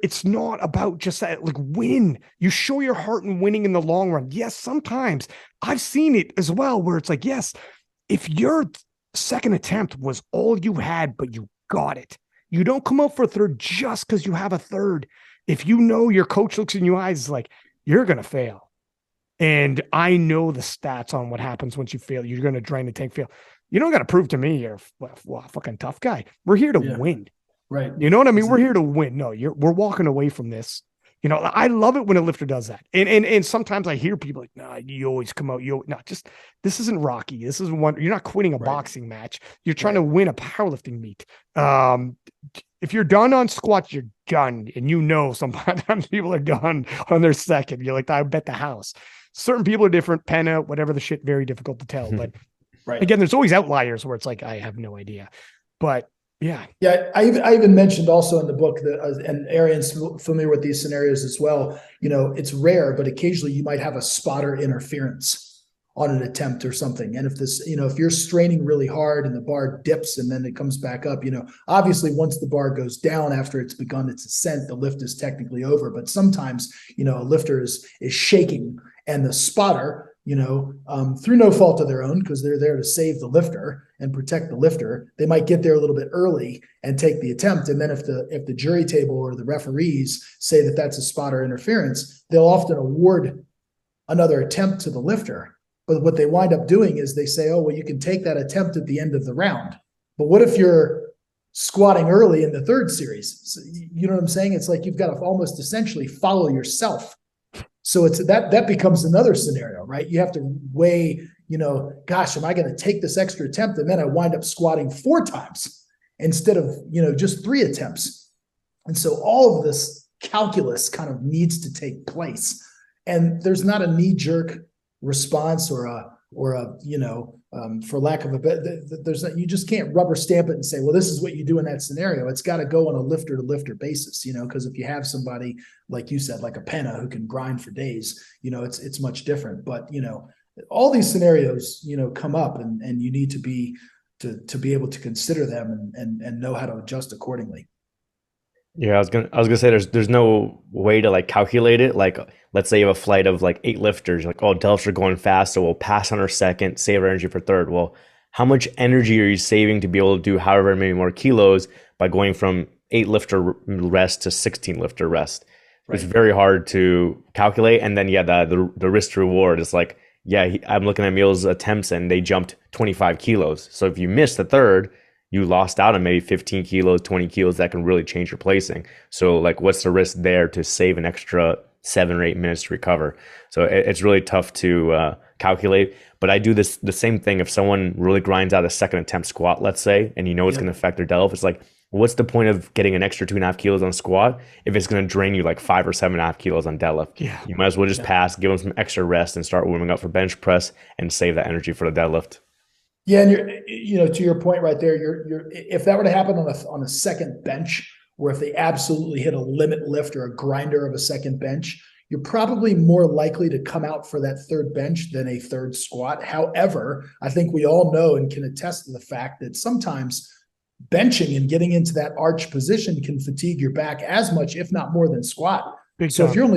It's not about just that, like, win. You show your heart in winning in the long run. Yes, sometimes I've seen it as well, where it's like, yes, if your second attempt was all you had, but you got it, you don't come out for a third just because you have a third. If your coach looks in your eyes like, you're going to fail. And I know the stats on what happens once you fail. You're going to drain the tank, fail. You don't got to prove to me you're a fucking tough guy. We're here to win. Right. You know what I mean? We're here to win. No, we're walking away from this. I love it when a lifter does that. And sometimes I hear people like, nah, you always come out. This isn't Rocky. This isn't one. You're not quitting a boxing match. You're trying to win a powerlifting meet. If you're done on squats, you're done. And sometimes people are done on their second. You're like, I bet the house. Certain people are different. Penna, whatever the shit, very difficult to tell. But again, there's always outliers where it's like, I have no idea. But yeah. I even mentioned also in the book that, and Arian's familiar with these scenarios as well. It's rare, but occasionally you might have a spotter interference on an attempt or something. And if you're straining really hard and the bar dips and then it comes back up, obviously once the bar goes down after it's begun its ascent, the lift is technically over. But sometimes, a lifter is shaking, and the spotter, through no fault of their own, because they're there to save the lifter and protect the lifter, they might get there a little bit early and take the attempt. And then if the jury table or the referees say that that's a spotter interference, they'll often award another attempt to the lifter. But what they wind up doing is they say, oh, well, you can take that attempt at the end of the round. But what if you're squatting early in the third series? So, you know what I'm saying? It's like you've got to almost essentially follow yourself. So that becomes another scenario, right? You have to weigh, gosh, am I going to take this extra attempt? And then I wind up squatting 4 times instead of, just 3 attempts. And so all of this calculus kind of needs to take place. And there's not a knee-jerk response or a for lack of a better, you just can't rubber stamp it and say, well, this is what you do in that scenario. It's got to go on a lifter to lifter basis, because if you have somebody, like you said, like a Penna who can grind for days, it's much different. But, all these scenarios, come up and you need to be able to consider them and know how to adjust accordingly. Yeah, I was gonna say there's no way to like calculate it. Like, let's say you have a flight of like 8 lifters, like, oh, deadlifts are going fast, so we'll pass on our second, save our energy for third. Well, how much energy are you saving to be able to do however many more kilos by going from 8 lifter rest to 16 lifter rest? It's very hard to calculate. And then, yeah, the risk to reward is like, yeah, I'm looking at Emil's attempts and they jumped 25 kilos. So if you missed the third, you lost out on maybe 15 kilos, 20 kilos that can really change your placing. So like, what's the risk there to save an extra 7 or 8 minutes to recover? So it's really tough to calculate. But I do the same thing. If someone really grinds out a second attempt squat, let's say, and you know it's going to affect their deadlift, it's like, what's the point of getting an extra 2.5 kilos on squat if it's going to drain you like 5 or 7.5 kilos on deadlift? Yeah. You might as well just pass, give them some extra rest, and start warming up for bench press and save that energy for the deadlift. Yeah, and to your point right there, you're if that were to happen on a second bench, or if they absolutely hit a limit lift or a grinder of a second bench, you're probably more likely to come out for that third bench than a third squat. However, I think we all know and can attest to the fact that sometimes benching and getting into that arch position can fatigue your back as much, if not more, than squat. So if you're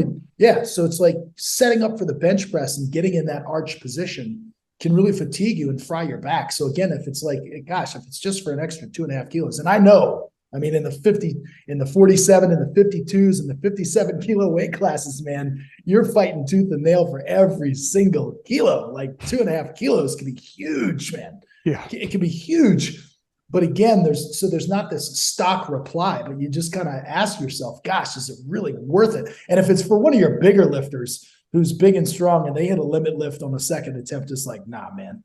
so it's like setting up for the bench press and getting in that arch position can really fatigue you and fry your back. So again, if it's like, gosh, if it's just for an extra 2.5 kilos, and I know, I mean, in the 47, in the 52s, and the 57 kilo weight classes, man, you're fighting tooth and nail for every single kilo. Like 2.5 kilos can be huge, man. Yeah, it can be huge. But again, there's not this stock reply, but you just kind of ask yourself, gosh, is it really worth it? And if it's for one of your bigger lifters who's big and strong and they hit a limit lift on a second attempt, it's like, nah, man,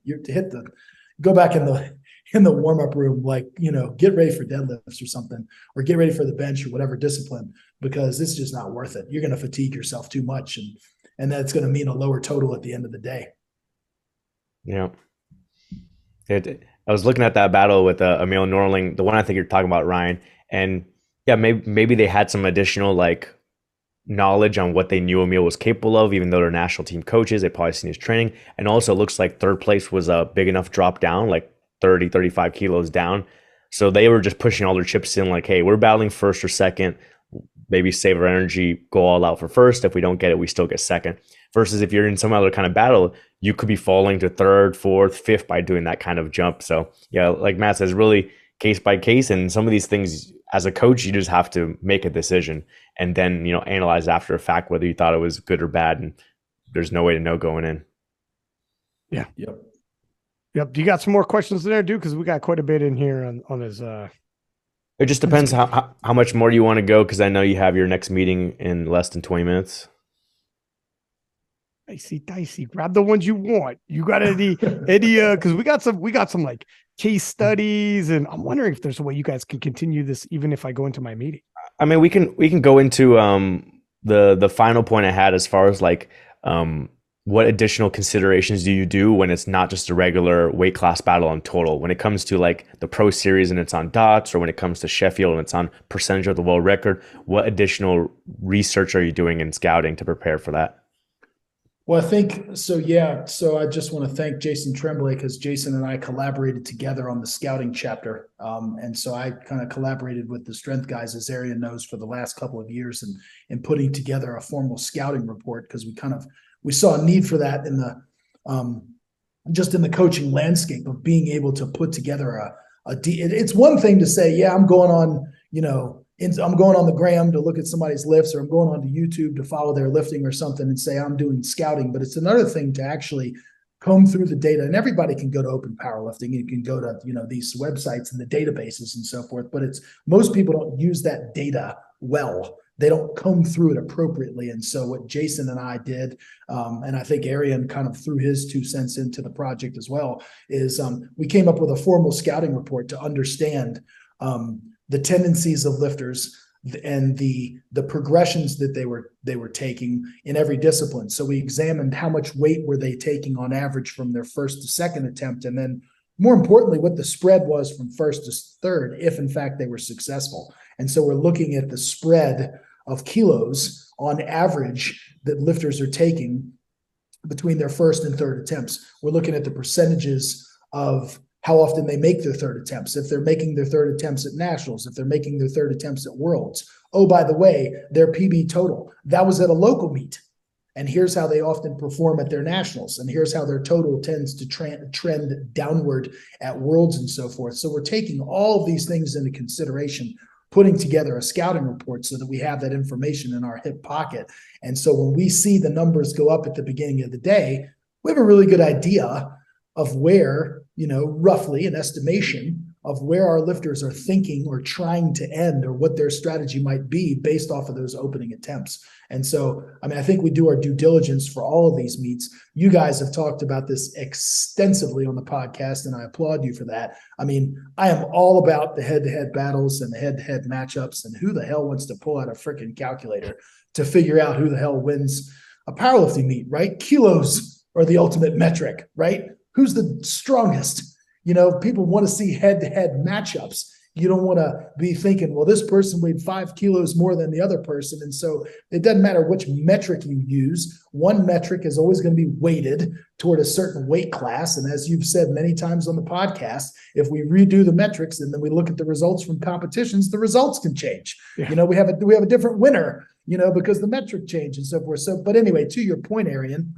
go back in the warm-up room, like, get ready for deadlifts or something, or get ready for the bench or whatever discipline, because it's just not worth it. You're going to fatigue yourself too much, and that's going to mean a lower total at the end of the day. Yeah. I was looking at that battle with Emil Norling, the one I think you're talking about, Ryan, and yeah, maybe they had some additional like knowledge on what they knew Emil was capable of, even though they're national team coaches. They probably seen his training, and also it looks like third place was a big enough drop down, like 35 kilos down. So they were just pushing all their chips in, like, hey, we're battling first or second, maybe save our energy, go all out for first. If we don't get it, we still get second. Versus if you're in some other kind of battle, you could be falling to third, fourth, fifth by doing that kind of jump. So yeah, like Matt says, really case by case. And some of these things, as a coach, you just have to make a decision and then, analyze after a fact whether you thought it was good or bad. And there's no way to know going in. Yeah. Yep. Do you got some more questions there, dude? Because we got quite a bit in here on his. It just depends how much more you want to go, because I know you have your next meeting in less than 20 minutes. Dicey. Grab the ones you want. You got any because we got some like case studies, and I'm wondering if there's a way you guys can continue this even if I go into my meeting. I mean, we can go into the final point I had as far as like what additional considerations do you do when it's not just a regular weight class battle on total? When it comes to like the Pro Series and it's on dots, or when it comes to Sheffield and it's on percentage of the world record, what additional research are you doing in scouting to prepare for that? Well, I think so. Yeah. So I just want to thank Jason Tremblay, because Jason and I collaborated together on the scouting chapter. And so I kind of collaborated with the strength guys, as Arian knows, for the last couple of years and putting together a formal scouting report, because we saw a need for that in the coaching landscape of being able to put together it's one thing to say, yeah, I'm going on, I'm going on the gram to look at somebody's lifts, or I'm going on to YouTube to follow their lifting or something and say I'm doing scouting. But it's another thing to actually comb through the data, and everybody can go to Open Powerlifting. You can go to, these websites and the databases and so forth, but most people don't use that data well. They don't comb through it appropriately. And so what Jason and I did, and I think Arian kind of threw his 2 cents into the project as well, is we came up with a formal scouting report to understand the tendencies of lifters and the progressions that they were taking in every discipline. So we examined how much weight were they taking on average from their first to second attempt, and then more importantly, what the spread was from first to third, if in fact they were successful. And so we're looking at the spread of kilos on average that lifters are taking between their first and third attempts. We're looking at the percentages of how often they make their third attempts, if they're making their third attempts at nationals, if they're making their third attempts at worlds. Oh, by the way, their PB total, that was at a local meet. And here's how they often perform at their nationals. And here's how their total tends to trend downward at worlds and so forth. So we're taking all of these things into consideration putting together a scouting report so that we have that information in our hip pocket. And so when we see the numbers go up at the beginning of the day, we have a really good idea of where, roughly an estimation of where our lifters are thinking or trying to end, or what their strategy might be based off of those opening attempts. And so, I think we do our due diligence for all of these meets. You guys have talked about this extensively on the podcast, and I applaud you for that. I am all about the head-to-head battles and the head-to-head matchups, and who the hell wants to pull out a freaking calculator to figure out who the hell wins a powerlifting meet, right? Kilos are the ultimate metric, right? Who's the strongest? People want to see head-to-head matchups. You don't want to be thinking, well, this person weighed 5 kilos more than the other person. And so it doesn't matter which metric you use. One metric is always going to be weighted toward a certain weight class. And as you've said many times on the podcast, if we redo the metrics and then we look at the results from competitions, the results can change. Yeah. We have a different winner, because the metric changed and so forth. So, but anyway, to your point, Arian,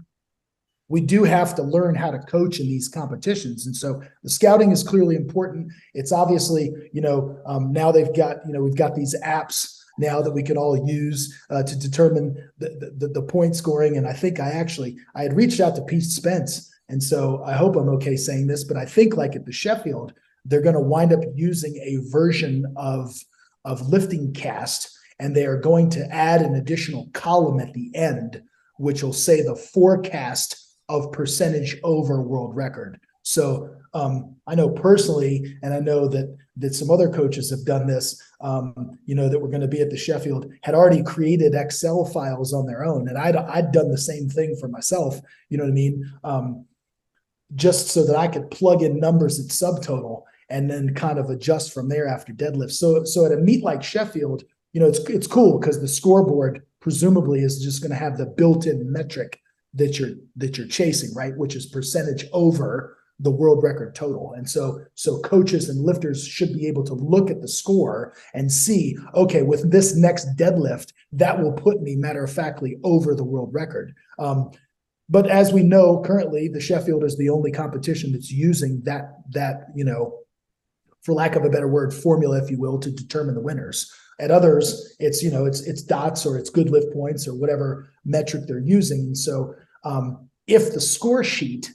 we do have to learn how to coach in these competitions. And so the scouting is clearly important. It's obviously, now we've got these apps now that we can all use to determine the point scoring. And I think I had reached out to Pete Spence. And so I hope I'm okay saying this, but I think like at the Sheffield, they're going to wind up using a version of Lifting Cast, and they are going to add an additional column at the end, which will say the forecast of percentage over world record. So I know personally, and I know that some other coaches have done this, that were going to be at the Sheffield, had already created Excel files on their own. And I'd done the same thing for myself, just so that I could plug in numbers at subtotal and then kind of adjust from there after deadlift. So at a meet like Sheffield, it's cool because the scoreboard presumably is just going to have the built-in metric that you're chasing, right? Which is percentage over the world record total. And so coaches and lifters should be able to look at the score and see, okay, with this next deadlift, that will put me matter of factly over the world record. But as we know, currently the Sheffield is the only competition that's using that, for lack of a better word, formula, if you will, to determine the winners. At others, it's dots or it's good lift points or whatever metric they're using. And so if the score sheet,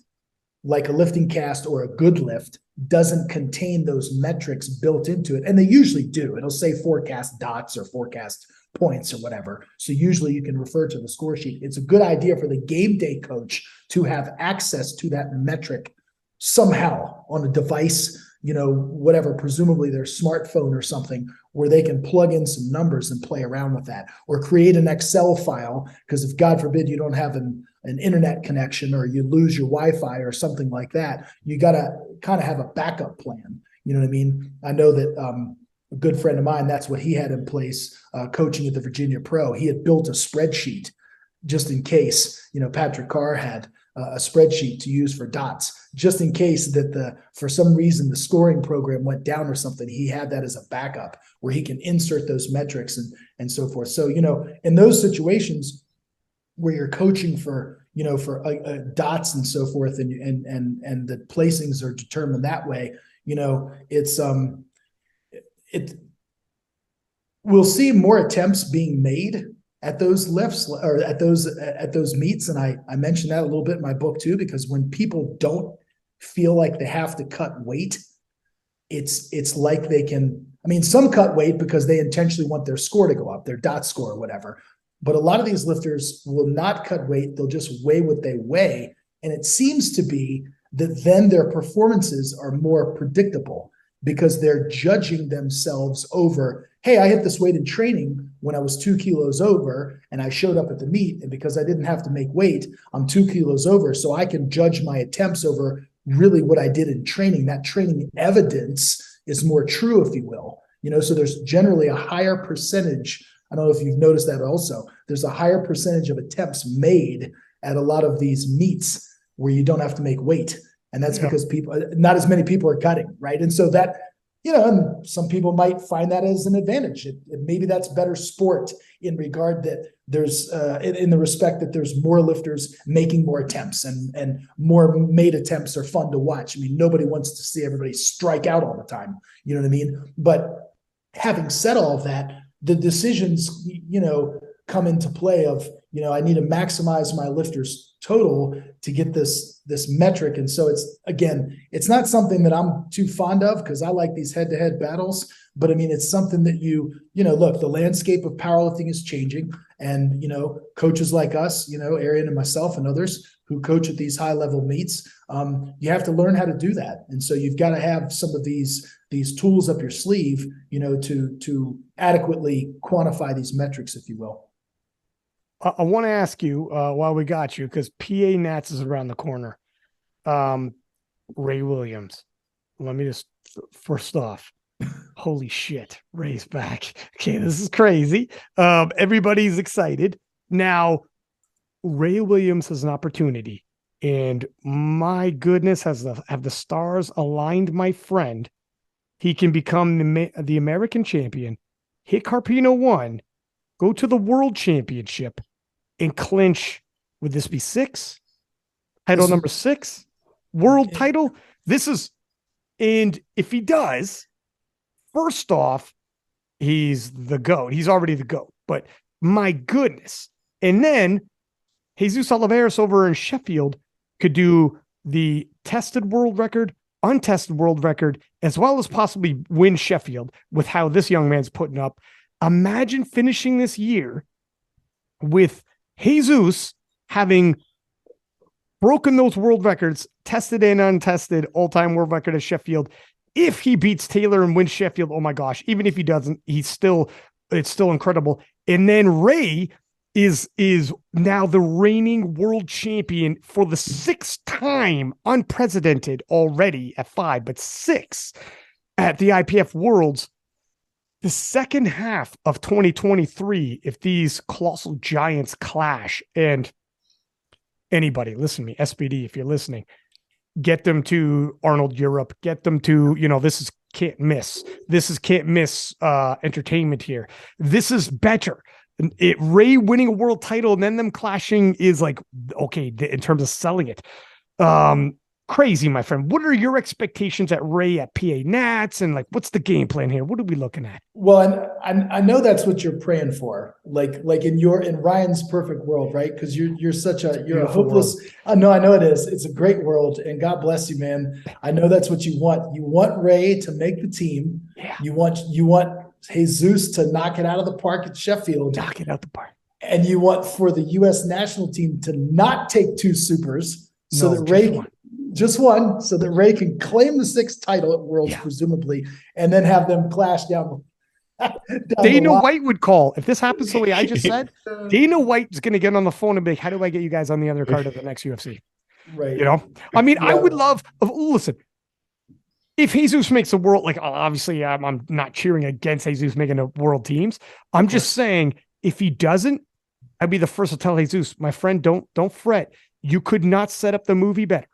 like a Lifting Cast or a good lift, doesn't contain those metrics built into it, and they usually do, it'll say forecast dots or forecast points or whatever. So usually you can refer to the score sheet. It's a good idea for the game day coach to have access to that metric somehow on a device, whatever, presumably their smartphone or something, where they can plug in some numbers and play around with that, or create an Excel file. Because if God forbid you don't have an internet connection or you lose your Wi-Fi or something like that, you got to kind of have a backup plan. You know what I mean? I know that a good friend of mine, that's what he had in place coaching at the Virginia Pro. He had built a spreadsheet just in case, Patrick Carr had a spreadsheet to use for dots, just in case that for some reason the scoring program went down or something. He had that as a backup where he can insert those metrics and so forth. So, in those situations where you're coaching for dots and so forth, and the placings are determined that way, we'll see more attempts being made at those lifts or at those meets. And I mentioned that a little bit in my book too, because when people don't feel like they have to cut weight, it's like they can, some cut weight because they intentionally want their score to go up, their dot score or whatever. But a lot of these lifters will not cut weight. They'll just weigh what they weigh. And it seems to be that then their performances are more predictable because they're judging themselves over, hey, I hit this weight in training when I was 2 kilos over and I showed up at the meet, and because I didn't have to make weight, I'm 2 kilos over. So I can judge my attempts over really what I did in training. That training evidence is more true, if you will. So there's generally a higher percentage. I don't know if you've noticed that also. There's a higher percentage of attempts made at a lot of these meets where you don't have to make weight. And that's because not as many people are cutting, right? And so that, and some people might find that as an advantage. Maybe that's better sport in regard that there's, in the respect that there's more lifters making more attempts, and more made attempts are fun to watch. Nobody wants to see everybody strike out all the time. You know what I mean? But having said all of that, the decisions, come into play of, I need to maximize my lifters total to get this metric. And so it's not something that I'm too fond of, because I like these head-to-head battles. But I mean, it's something that look, the landscape of powerlifting is changing, and, coaches like us, Arian and myself and others who coach at these high level meets, you have to learn how to do that. And so you've got to have some of these tools up your sleeve, to adequately quantify these metrics, if you will. I want to ask you, while we got you, because PA Nats is around the corner. Ray Williams. Let me just, first off, holy shit, Ray's back. Okay, this is crazy. Everybody's excited. Now, Ray Williams has an opportunity, and my goodness, have the stars aligned, my friend. He can become the American champion, hit Carpino 1, go to the world championship, and clinch, would this be 6? Title number 6? World title? And if he does, first off, he's the GOAT. He's already the GOAT, but my goodness. And then Jesus Oliveros over in Sheffield could do the tested world record, untested world record, as well as possibly win Sheffield with how this young man's putting up. Imagine finishing this year with Jesus having broken those world records, tested and untested, all-time world record at Sheffield. If he beats Taylor and wins Sheffield, oh my gosh, even if he doesn't, it's still incredible. And then Ray is now the reigning world champion for the 6th time, unprecedented already at 5, but 6 at the IPF Worlds. The second half of 2023, if these colossal giants clash, and anybody, listen to me, SBD, if you're listening, get them to Arnold Europe, get them to, this is can't miss. This is can't miss entertainment here. This is better. Ray winning a world title and then them clashing is like, okay, in terms of selling it. Crazy, my friend. What are your expectations at Ray at PA Nats, and like, what's the game plan here? What are we looking at? Well, I know that's what you're praying for, like in Ryan's perfect world, right? Because you're a hopeless. I know it is. It's a great world, and God bless you, man. I know that's what you want. You want Ray to make the team. Yeah. You want Jesus to knock it out of the park at Sheffield. Knock it out the park. And you want for the U.S. national team to not take 2 supers, so that Ray. Just one, so that Ray can claim the 6th title at Worlds, presumably, and then have them clash down. Dana White would call. If this happens the way I just said, Dana White is going to get on the phone and be like, how do I get you guys on the other card of the next UFC? Right. I mean, I would love, listen, if Jesus makes a world, like, obviously I'm not cheering against Jesus making a world teams. I'm just saying, if he doesn't, I'd be the first to tell Jesus, my friend, don't fret. You could not set up the movie better.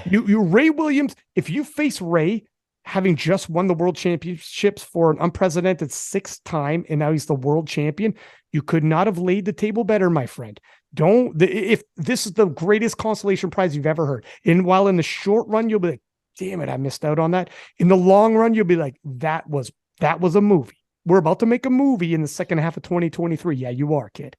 You Ray Williams, if you face Ray having just won the world championships for an unprecedented 6th time, and now he's the world champion, you could not have laid the table better, my friend. If this is the greatest consolation prize you've ever heard. And while in the short run, you'll be like, damn it, I missed out on that. In the long run, you'll be like, that was a movie. We're about to make a movie in the second half of 2023. Yeah, you are, kid.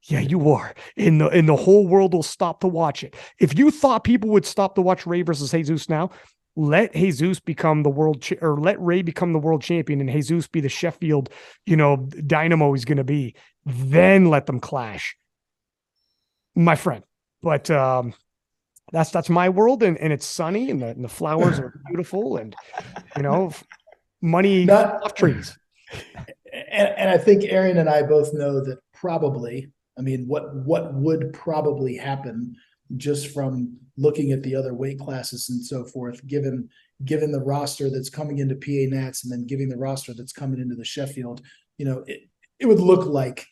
Yeah, you are. And the whole world will stop to watch it. If you thought people would stop to watch Ray versus Jesus now, let Jesus become the or let Ray become the world champion and Jesus be the Sheffield, dynamo he's going to be. Then let them clash, my friend. But that's my world, and it's sunny, and the flowers are beautiful, and money off trees. And I think Arian and I both know that probably, I mean, what would probably happen just from looking at the other weight classes and so forth, given the roster that's coming into PA Nats and then giving the roster that's coming into the Sheffield, it would look like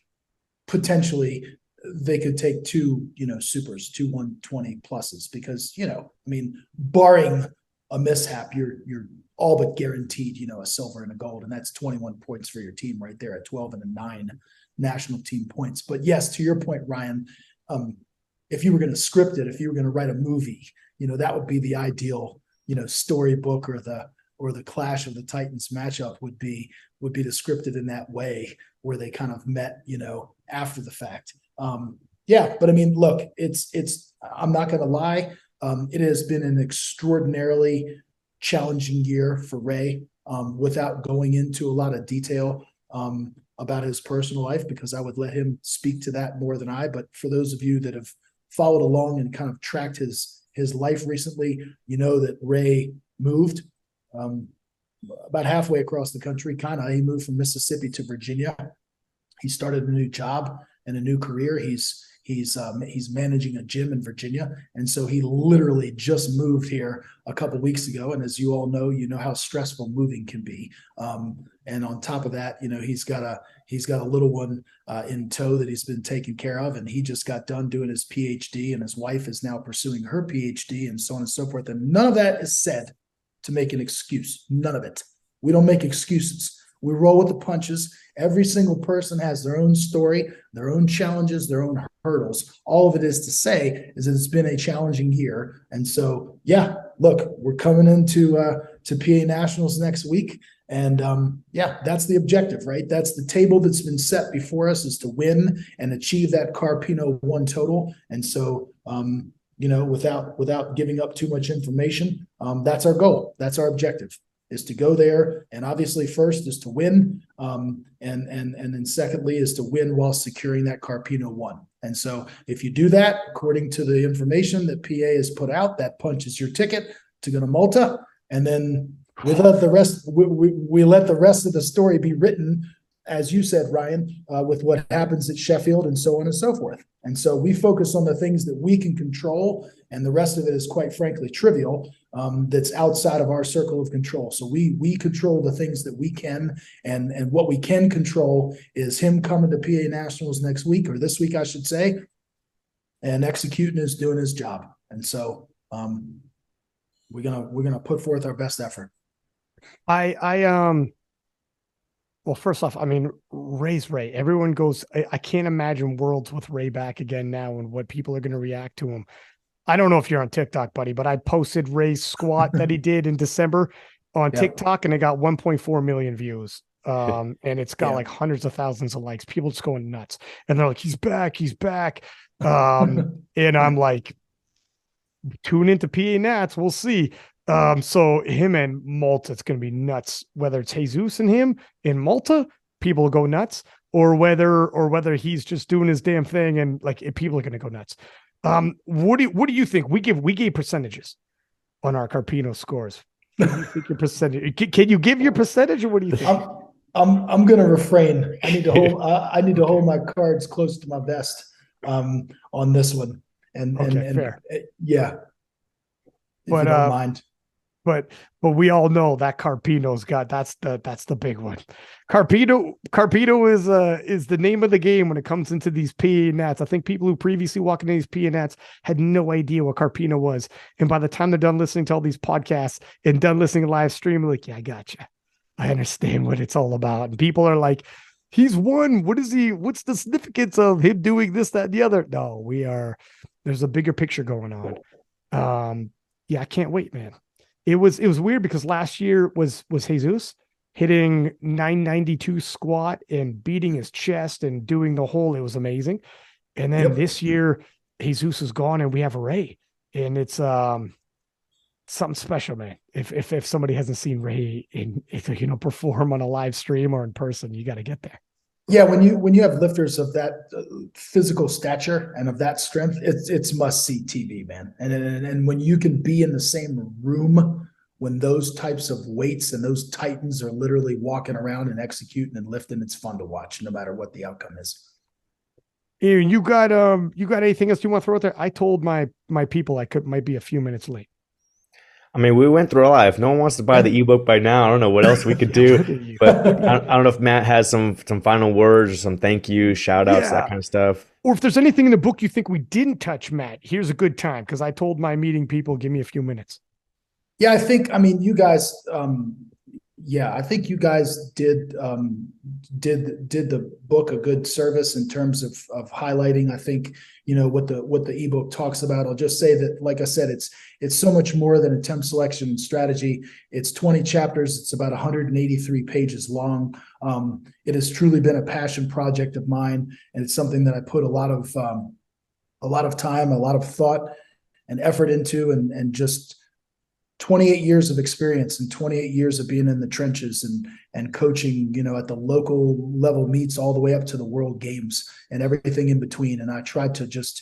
potentially they could take 2, supers, 2 120 pluses, because, I mean, barring a mishap, you're all but guaranteed, a silver and a gold, and that's 21 points for your team right there at 12 and 9 national team points. But yes, to your point, Ryan, if you were going to script it, if you were going to write a movie, that would be the ideal, storybook or the clash of the Titans matchup would be descripted in that way, where they kind of met, after the fact. Yeah, but I mean, look, I'm not going to lie. It has been an extraordinarily challenging year for Ray, without going into a lot of detail about his personal life, because I would let him speak to that more than I. But for those of you that have followed along and kind of tracked his life recently, you know that Ray moved about halfway across the country. He moved from Mississippi to Virginia. He started a new job and a new career. He's managing a gym in Virginia, and so he literally just moved here a couple of weeks ago. And as you all know, how stressful moving can be. And on top of that, he's got a little one in tow that he's been taking care of, and he just got done doing his PhD, and his wife is now pursuing her PhD, and so on and so forth. And none of that is said to make an excuse. None of it. We don't make excuses. We roll with the punches. Every single person has their own story, their own challenges, their own hurdles. All of it is to say is that it's been a challenging year. And so, yeah, look, we're coming into to PA Nationals next week. And that's the objective, right? That's the table that's been set before us, is to win and achieve that Carpino 1 total. And so, without giving up too much information, that's our goal. That's our objective, is to go there. And obviously first is to win. And then secondly is to win while securing that Carpino 1. And so if you do that, according to the information that PA has put out, that punches your ticket to go to Malta. And then we let the rest of the story be written, as you said, Ryan, with what happens at Sheffield and so on and so forth. And so we focus on the things that we can control, and the rest of it is, quite frankly, trivial. That's outside of our circle of control. So we control the things that we can, and what we can control is him coming to PA Nationals next week, or this week, I should say, and executing is doing his job. And so we're gonna put forth our best effort. Well, first off, I mean, Ray's Ray. Everyone goes, I can't imagine Worlds with Ray back again now, and what people are going to react to him. I don't know if you're on TikTok, buddy, but I posted Ray's squat that he did in December on TikTok, and it got 1.4 million views. And it's got like hundreds of thousands of likes. People just going nuts. And they're like, he's back. And I'm like, tune into PA Nats. We'll see. So him and Malta, it's going to be nuts. Whether it's Jesus and him in Malta, people will go nuts, or whether he's just doing his damn thing and people are going to go nuts. What do you think? We gave percentages on our Carpino scores. What do you think your percentage? Can you give your percentage, or what do you think? I'm going to refrain. I need to hold my cards close to my vest on this one. And fair. Yeah. If you don't mind. But we all know that Carpino's got that's the big one. Carpino is the name of the game when it comes into these PA Nats. I think people who previously walked into these PA Nats had no idea what Carpino was, and by the time they're done listening to all these podcasts and done listening to live stream, they're like, yeah, I gotcha. I understand what it's all about. And people are like, he's won. What's the significance of him doing this, that, and the other? No, there's a bigger picture going on. Yeah, I can't wait, man. It was weird because last year was Jesus hitting 992 squat and beating his chest and doing the whole, it was amazing. And then this year, Jesus is gone and we have a Ray, and it's something special, man. If somebody hasn't seen Ray perform on a live stream or in person, you got to get there. Yeah, when you have lifters of that physical stature and of that strength, it's must see TV, man. And when you can be in the same room when those types of weights and those titans are literally walking around and executing and lifting, it's fun to watch, no matter what the outcome is. Aaron, you got anything else you want to throw out there? I told my people I might be a few minutes late. I mean, we went through a lot. If no one wants to buy the ebook by now, I don't know what else we could do. But I don't know if Matt has some final words or some thank you, shout outs, that kind of stuff. Or if there's anything in the book you think we didn't touch, Matt, here's a good time, because I told my meeting people, give me a few minutes. Yeah, I mean, you guys, Yeah, I think you guys did the book a good service in terms of highlighting. I think what the ebook talks about. I'll just say that, like I said, it's so much more than attempt selection and strategy. It's 20 chapters. It's about 183 pages long. It has truly been a passion project of mine, and it's something that I put a lot of time, a lot of thought and effort into, and just 28 years of experience and 28 years of being in the trenches and coaching, at the local level meets all the way up to the world games and everything in between. And I tried to just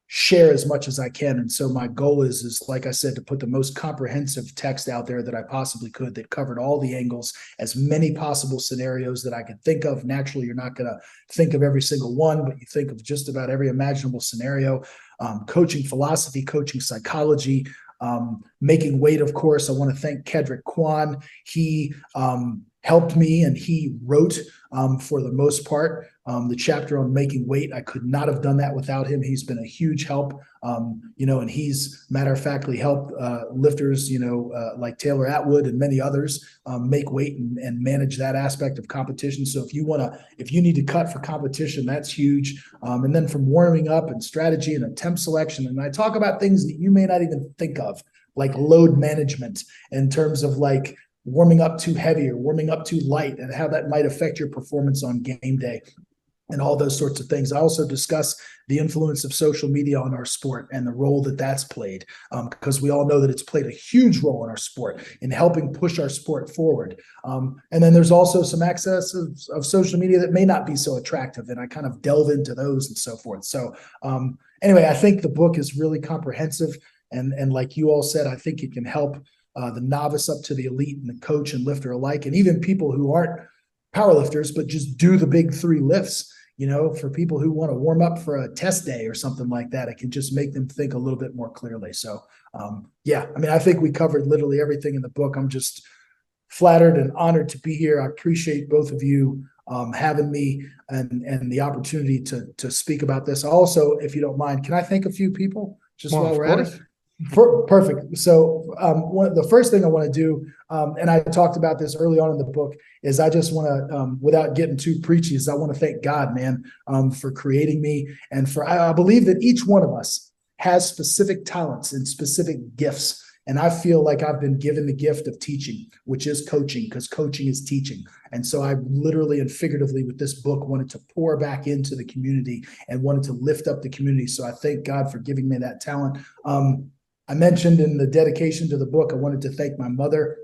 share as much as I can. And so my goal is like I said, to put the most comprehensive text out there that I possibly could, that covered all the angles, as many possible scenarios that I could think of. Naturally, you're not going to think of every single one, but you think of just about every imaginable scenario. Coaching philosophy, coaching psychology, making weight, of course. I want to thank Kedrick Kwan. He helped me, and he wrote, for the most part, the chapter on making weight. I could not have done that without him. He's been a huge help, and he's matter of factly helped lifters, like Taylor Atwood and many others make weight and manage that aspect of competition. So if you need to cut for competition, that's huge. And then from warming up and strategy and attempt selection, and I talk about things that you may not even think of, like load management, in terms of like warming up too heavy or warming up too light, and how that might affect your performance on game day, and all those sorts of things. I also discuss the influence of social media on our sport and the role that that's played, because we all know that it's played a huge role in our sport in helping push our sport forward. And then there's also some access of social media that may not be so attractive, and I kind of delve into those and so forth. So anyway, I think the book is really comprehensive, and like you all said, I think it can help the novice up to the elite, and the coach and lifter alike, and even people who aren't powerlifters but just do the big three lifts. For people who want to warm up for a test day or something like that, it can just make them think a little bit more clearly. So I think we covered literally everything in the book. I'm just flattered and honored to be here. I appreciate both of you having me and the opportunity to speak about this. Also, if you don't mind, can I thank a few people just while we're at it? Perfect. So the first thing I want to do, and I talked about this early on in the book, is I just want to, without getting too preachy, is I want to thank God, man, for creating me. And I believe that each one of us has specific talents and specific gifts. And I feel like I've been given the gift of teaching, which is coaching, because coaching is teaching. And so I literally and figuratively, with this book, wanted to pour back into the community and wanted to lift up the community. So I thank God for giving me that talent. I mentioned in the dedication to the book, I wanted to thank my mother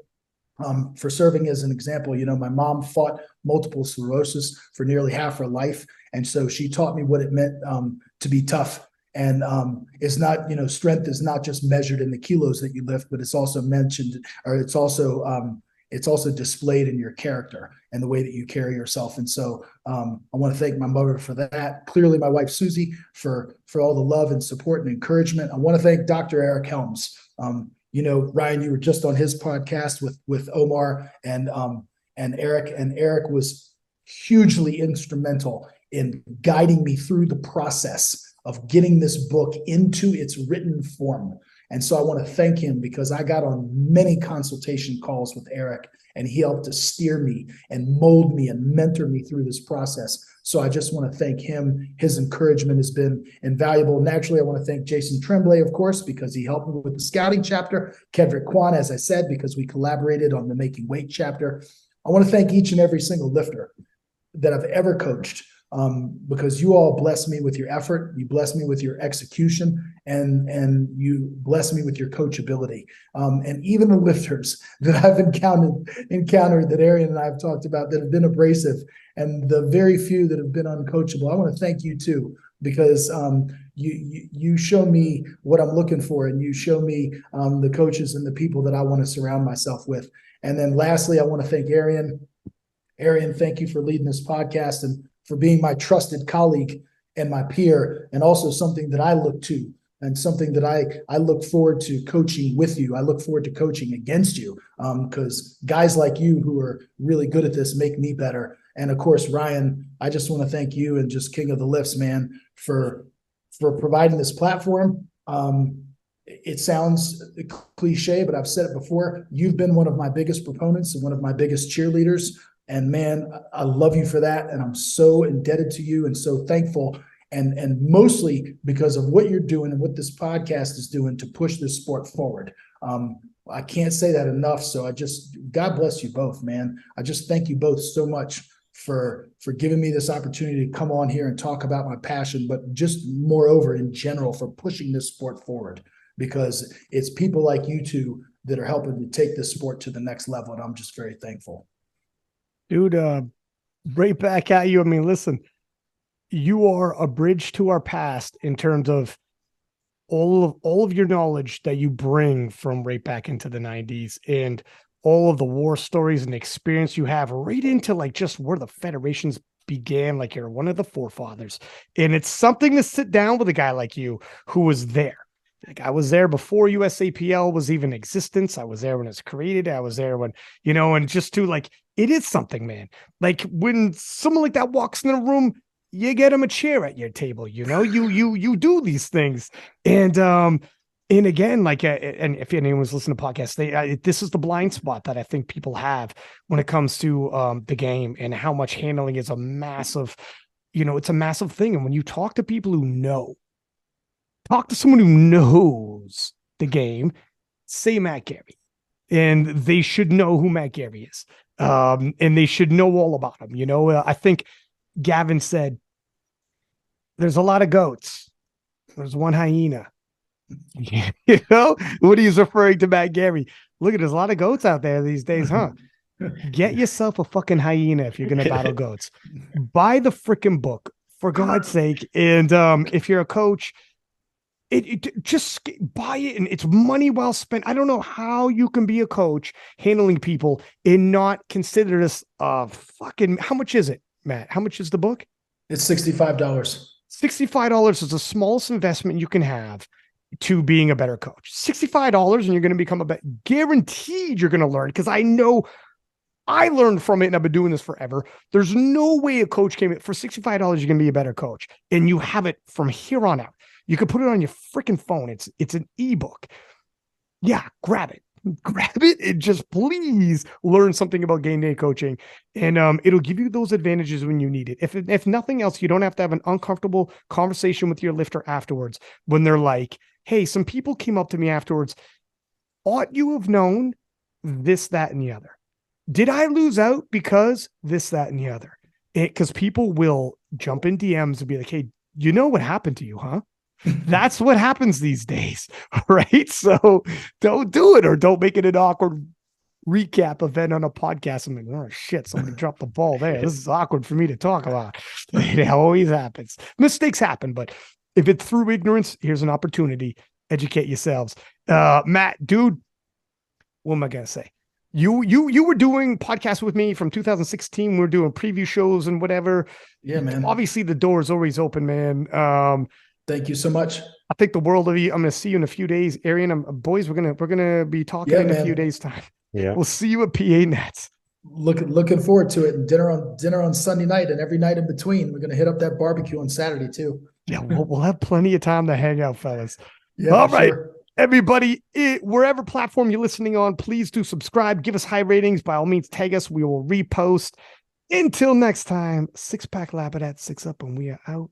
for serving as an example. My mom fought multiple sclerosis for nearly half her life. And so she taught me what it meant to be tough. And it's not, strength is not just measured in the kilos that you lift, but it's also it's also displayed in your character and the way that you carry yourself. And so I want to thank my mother for that. Clearly, my wife, Susie, for all the love and support and encouragement. I want to thank Dr. Eric Helms. Ryan, you were just on his podcast with Omar and Eric, and Eric was hugely instrumental in guiding me through the process of getting this book into its written form. And so I want to thank him, because I got on many consultation calls with Eric, and he helped to steer me and mold me and mentor me through this process. So I just want to thank him. His encouragement has been invaluable. Naturally, I want to thank Jason Tremblay, of course, because he helped me with the scouting chapter. Kedrick Kwan, as I said, because we collaborated on the making weight chapter. I want to thank each and every single lifter that I've ever coached, because you all bless me with your effort, you bless me with your execution, and you bless me with your coachability. And even the lifters that I've encountered that Arian and I have talked about that have been abrasive, and the very few that have been uncoachable, I want to thank you too, because you show me what I'm looking for, and you show me the coaches and the people that I want to surround myself with. And then lastly, I want to thank Arian. Arian, thank you for leading this podcast and for being my trusted colleague and my peer, and also something that I look to, and something that I look forward to coaching with you. I look forward to coaching against you, because guys like you who are really good at this make me better. And of course, Ryan, I just want to thank you, and just King of the Lifts, man, for providing this platform. it sounds cliche, but I've said it before. You've been one of my biggest proponents and one of my biggest cheerleaders. And man, I love you for that. And I'm so indebted to you and so thankful. And mostly because of what you're doing and what this podcast is doing to push this sport forward. I can't say that enough. So God bless you both, man. I just thank you both so much for giving me this opportunity to come on here and talk about my passion, but just moreover in general for pushing this sport forward, because it's people like you two that are helping to take this sport to the next level. And I'm just very thankful. Dude, right back at you. I mean, listen, you are a bridge to our past in terms of all of your knowledge that you bring from right back into the 90s and all of the war stories and experience you have right into like just where the federations began. Like you're one of the forefathers, and it's something to sit down with a guy like you who was there. Like I was there before USAPL was even in existence. I was there when it was created. I was there when, and just to like, it is something, man. Like when someone like that walks in the room, you get him a chair at your table, you do these things. And again, like, and if anyone's listening to podcasts, this is the blind spot that I think people have when it comes to the game and how much handling is a massive, it's a massive thing. And when you talk to people who talk to someone who knows the game, say Matt Gary, and they should know who Matt Gary is. And they should know all about him. I think Gavin said, there's a lot of goats. There's one hyena. What he's referring to Matt Gary. Look, there's a lot of goats out there these days, huh? Get yourself a fucking hyena if you're going to battle goats. Buy the freaking book, for God's sake. And if you're a coach, it just buy it, and it's money well spent. I don't know how you can be a coach handling people and not consider this fucking, how much is it, Matt? How much is the book? It's $65. $65 is the smallest investment you can have to being a better coach. $65 and you're going to become guaranteed you're going to learn, because I know I learned from it and I've been doing this forever. There's no way a coach for $65 you're going to be a better coach, and you have it from here on out. You can put it on your freaking phone. It's an ebook. Yeah, grab it and just please learn something about game day coaching, and it'll give you those advantages when you need it. If nothing else, you don't have to have an uncomfortable conversation with your lifter afterwards when they're like, hey, some people came up to me afterwards, ought you have known this, that, and the other? Did I lose out because this, that, and the other? Because people will jump in DMs and be like, hey, you know what happened to you, huh? That's what happens these days, right? So don't do it, or don't make it an awkward recap event on a podcast. I'm like, oh shit, somebody dropped the ball there. This is awkward for me to talk about. It always happens. Mistakes happen, but if it's through ignorance, here's an opportunity. Educate yourselves. Matt, dude, what am I gonna say? You were doing podcasts with me from 2016. We were doing preview shows and whatever. Yeah, man. Obviously, the door is always open, man. Thank you so much. I think the world of you. I'm going to see you in a few days, Arian. Boys, we're gonna be talking in a few days' time. Yeah, we'll see you at PA Nets. Looking forward to it. And dinner on Sunday night, and every night in between. We're gonna hit up that barbecue on Saturday too. Yeah, we'll have plenty of time to hang out, fellas. Yeah, all right, sure. Everybody, wherever platform you're listening on, please do subscribe. Give us high ratings. By all means, tag us. We will repost. Until next time, 6-pack Lapadat, 6 up, and we are out.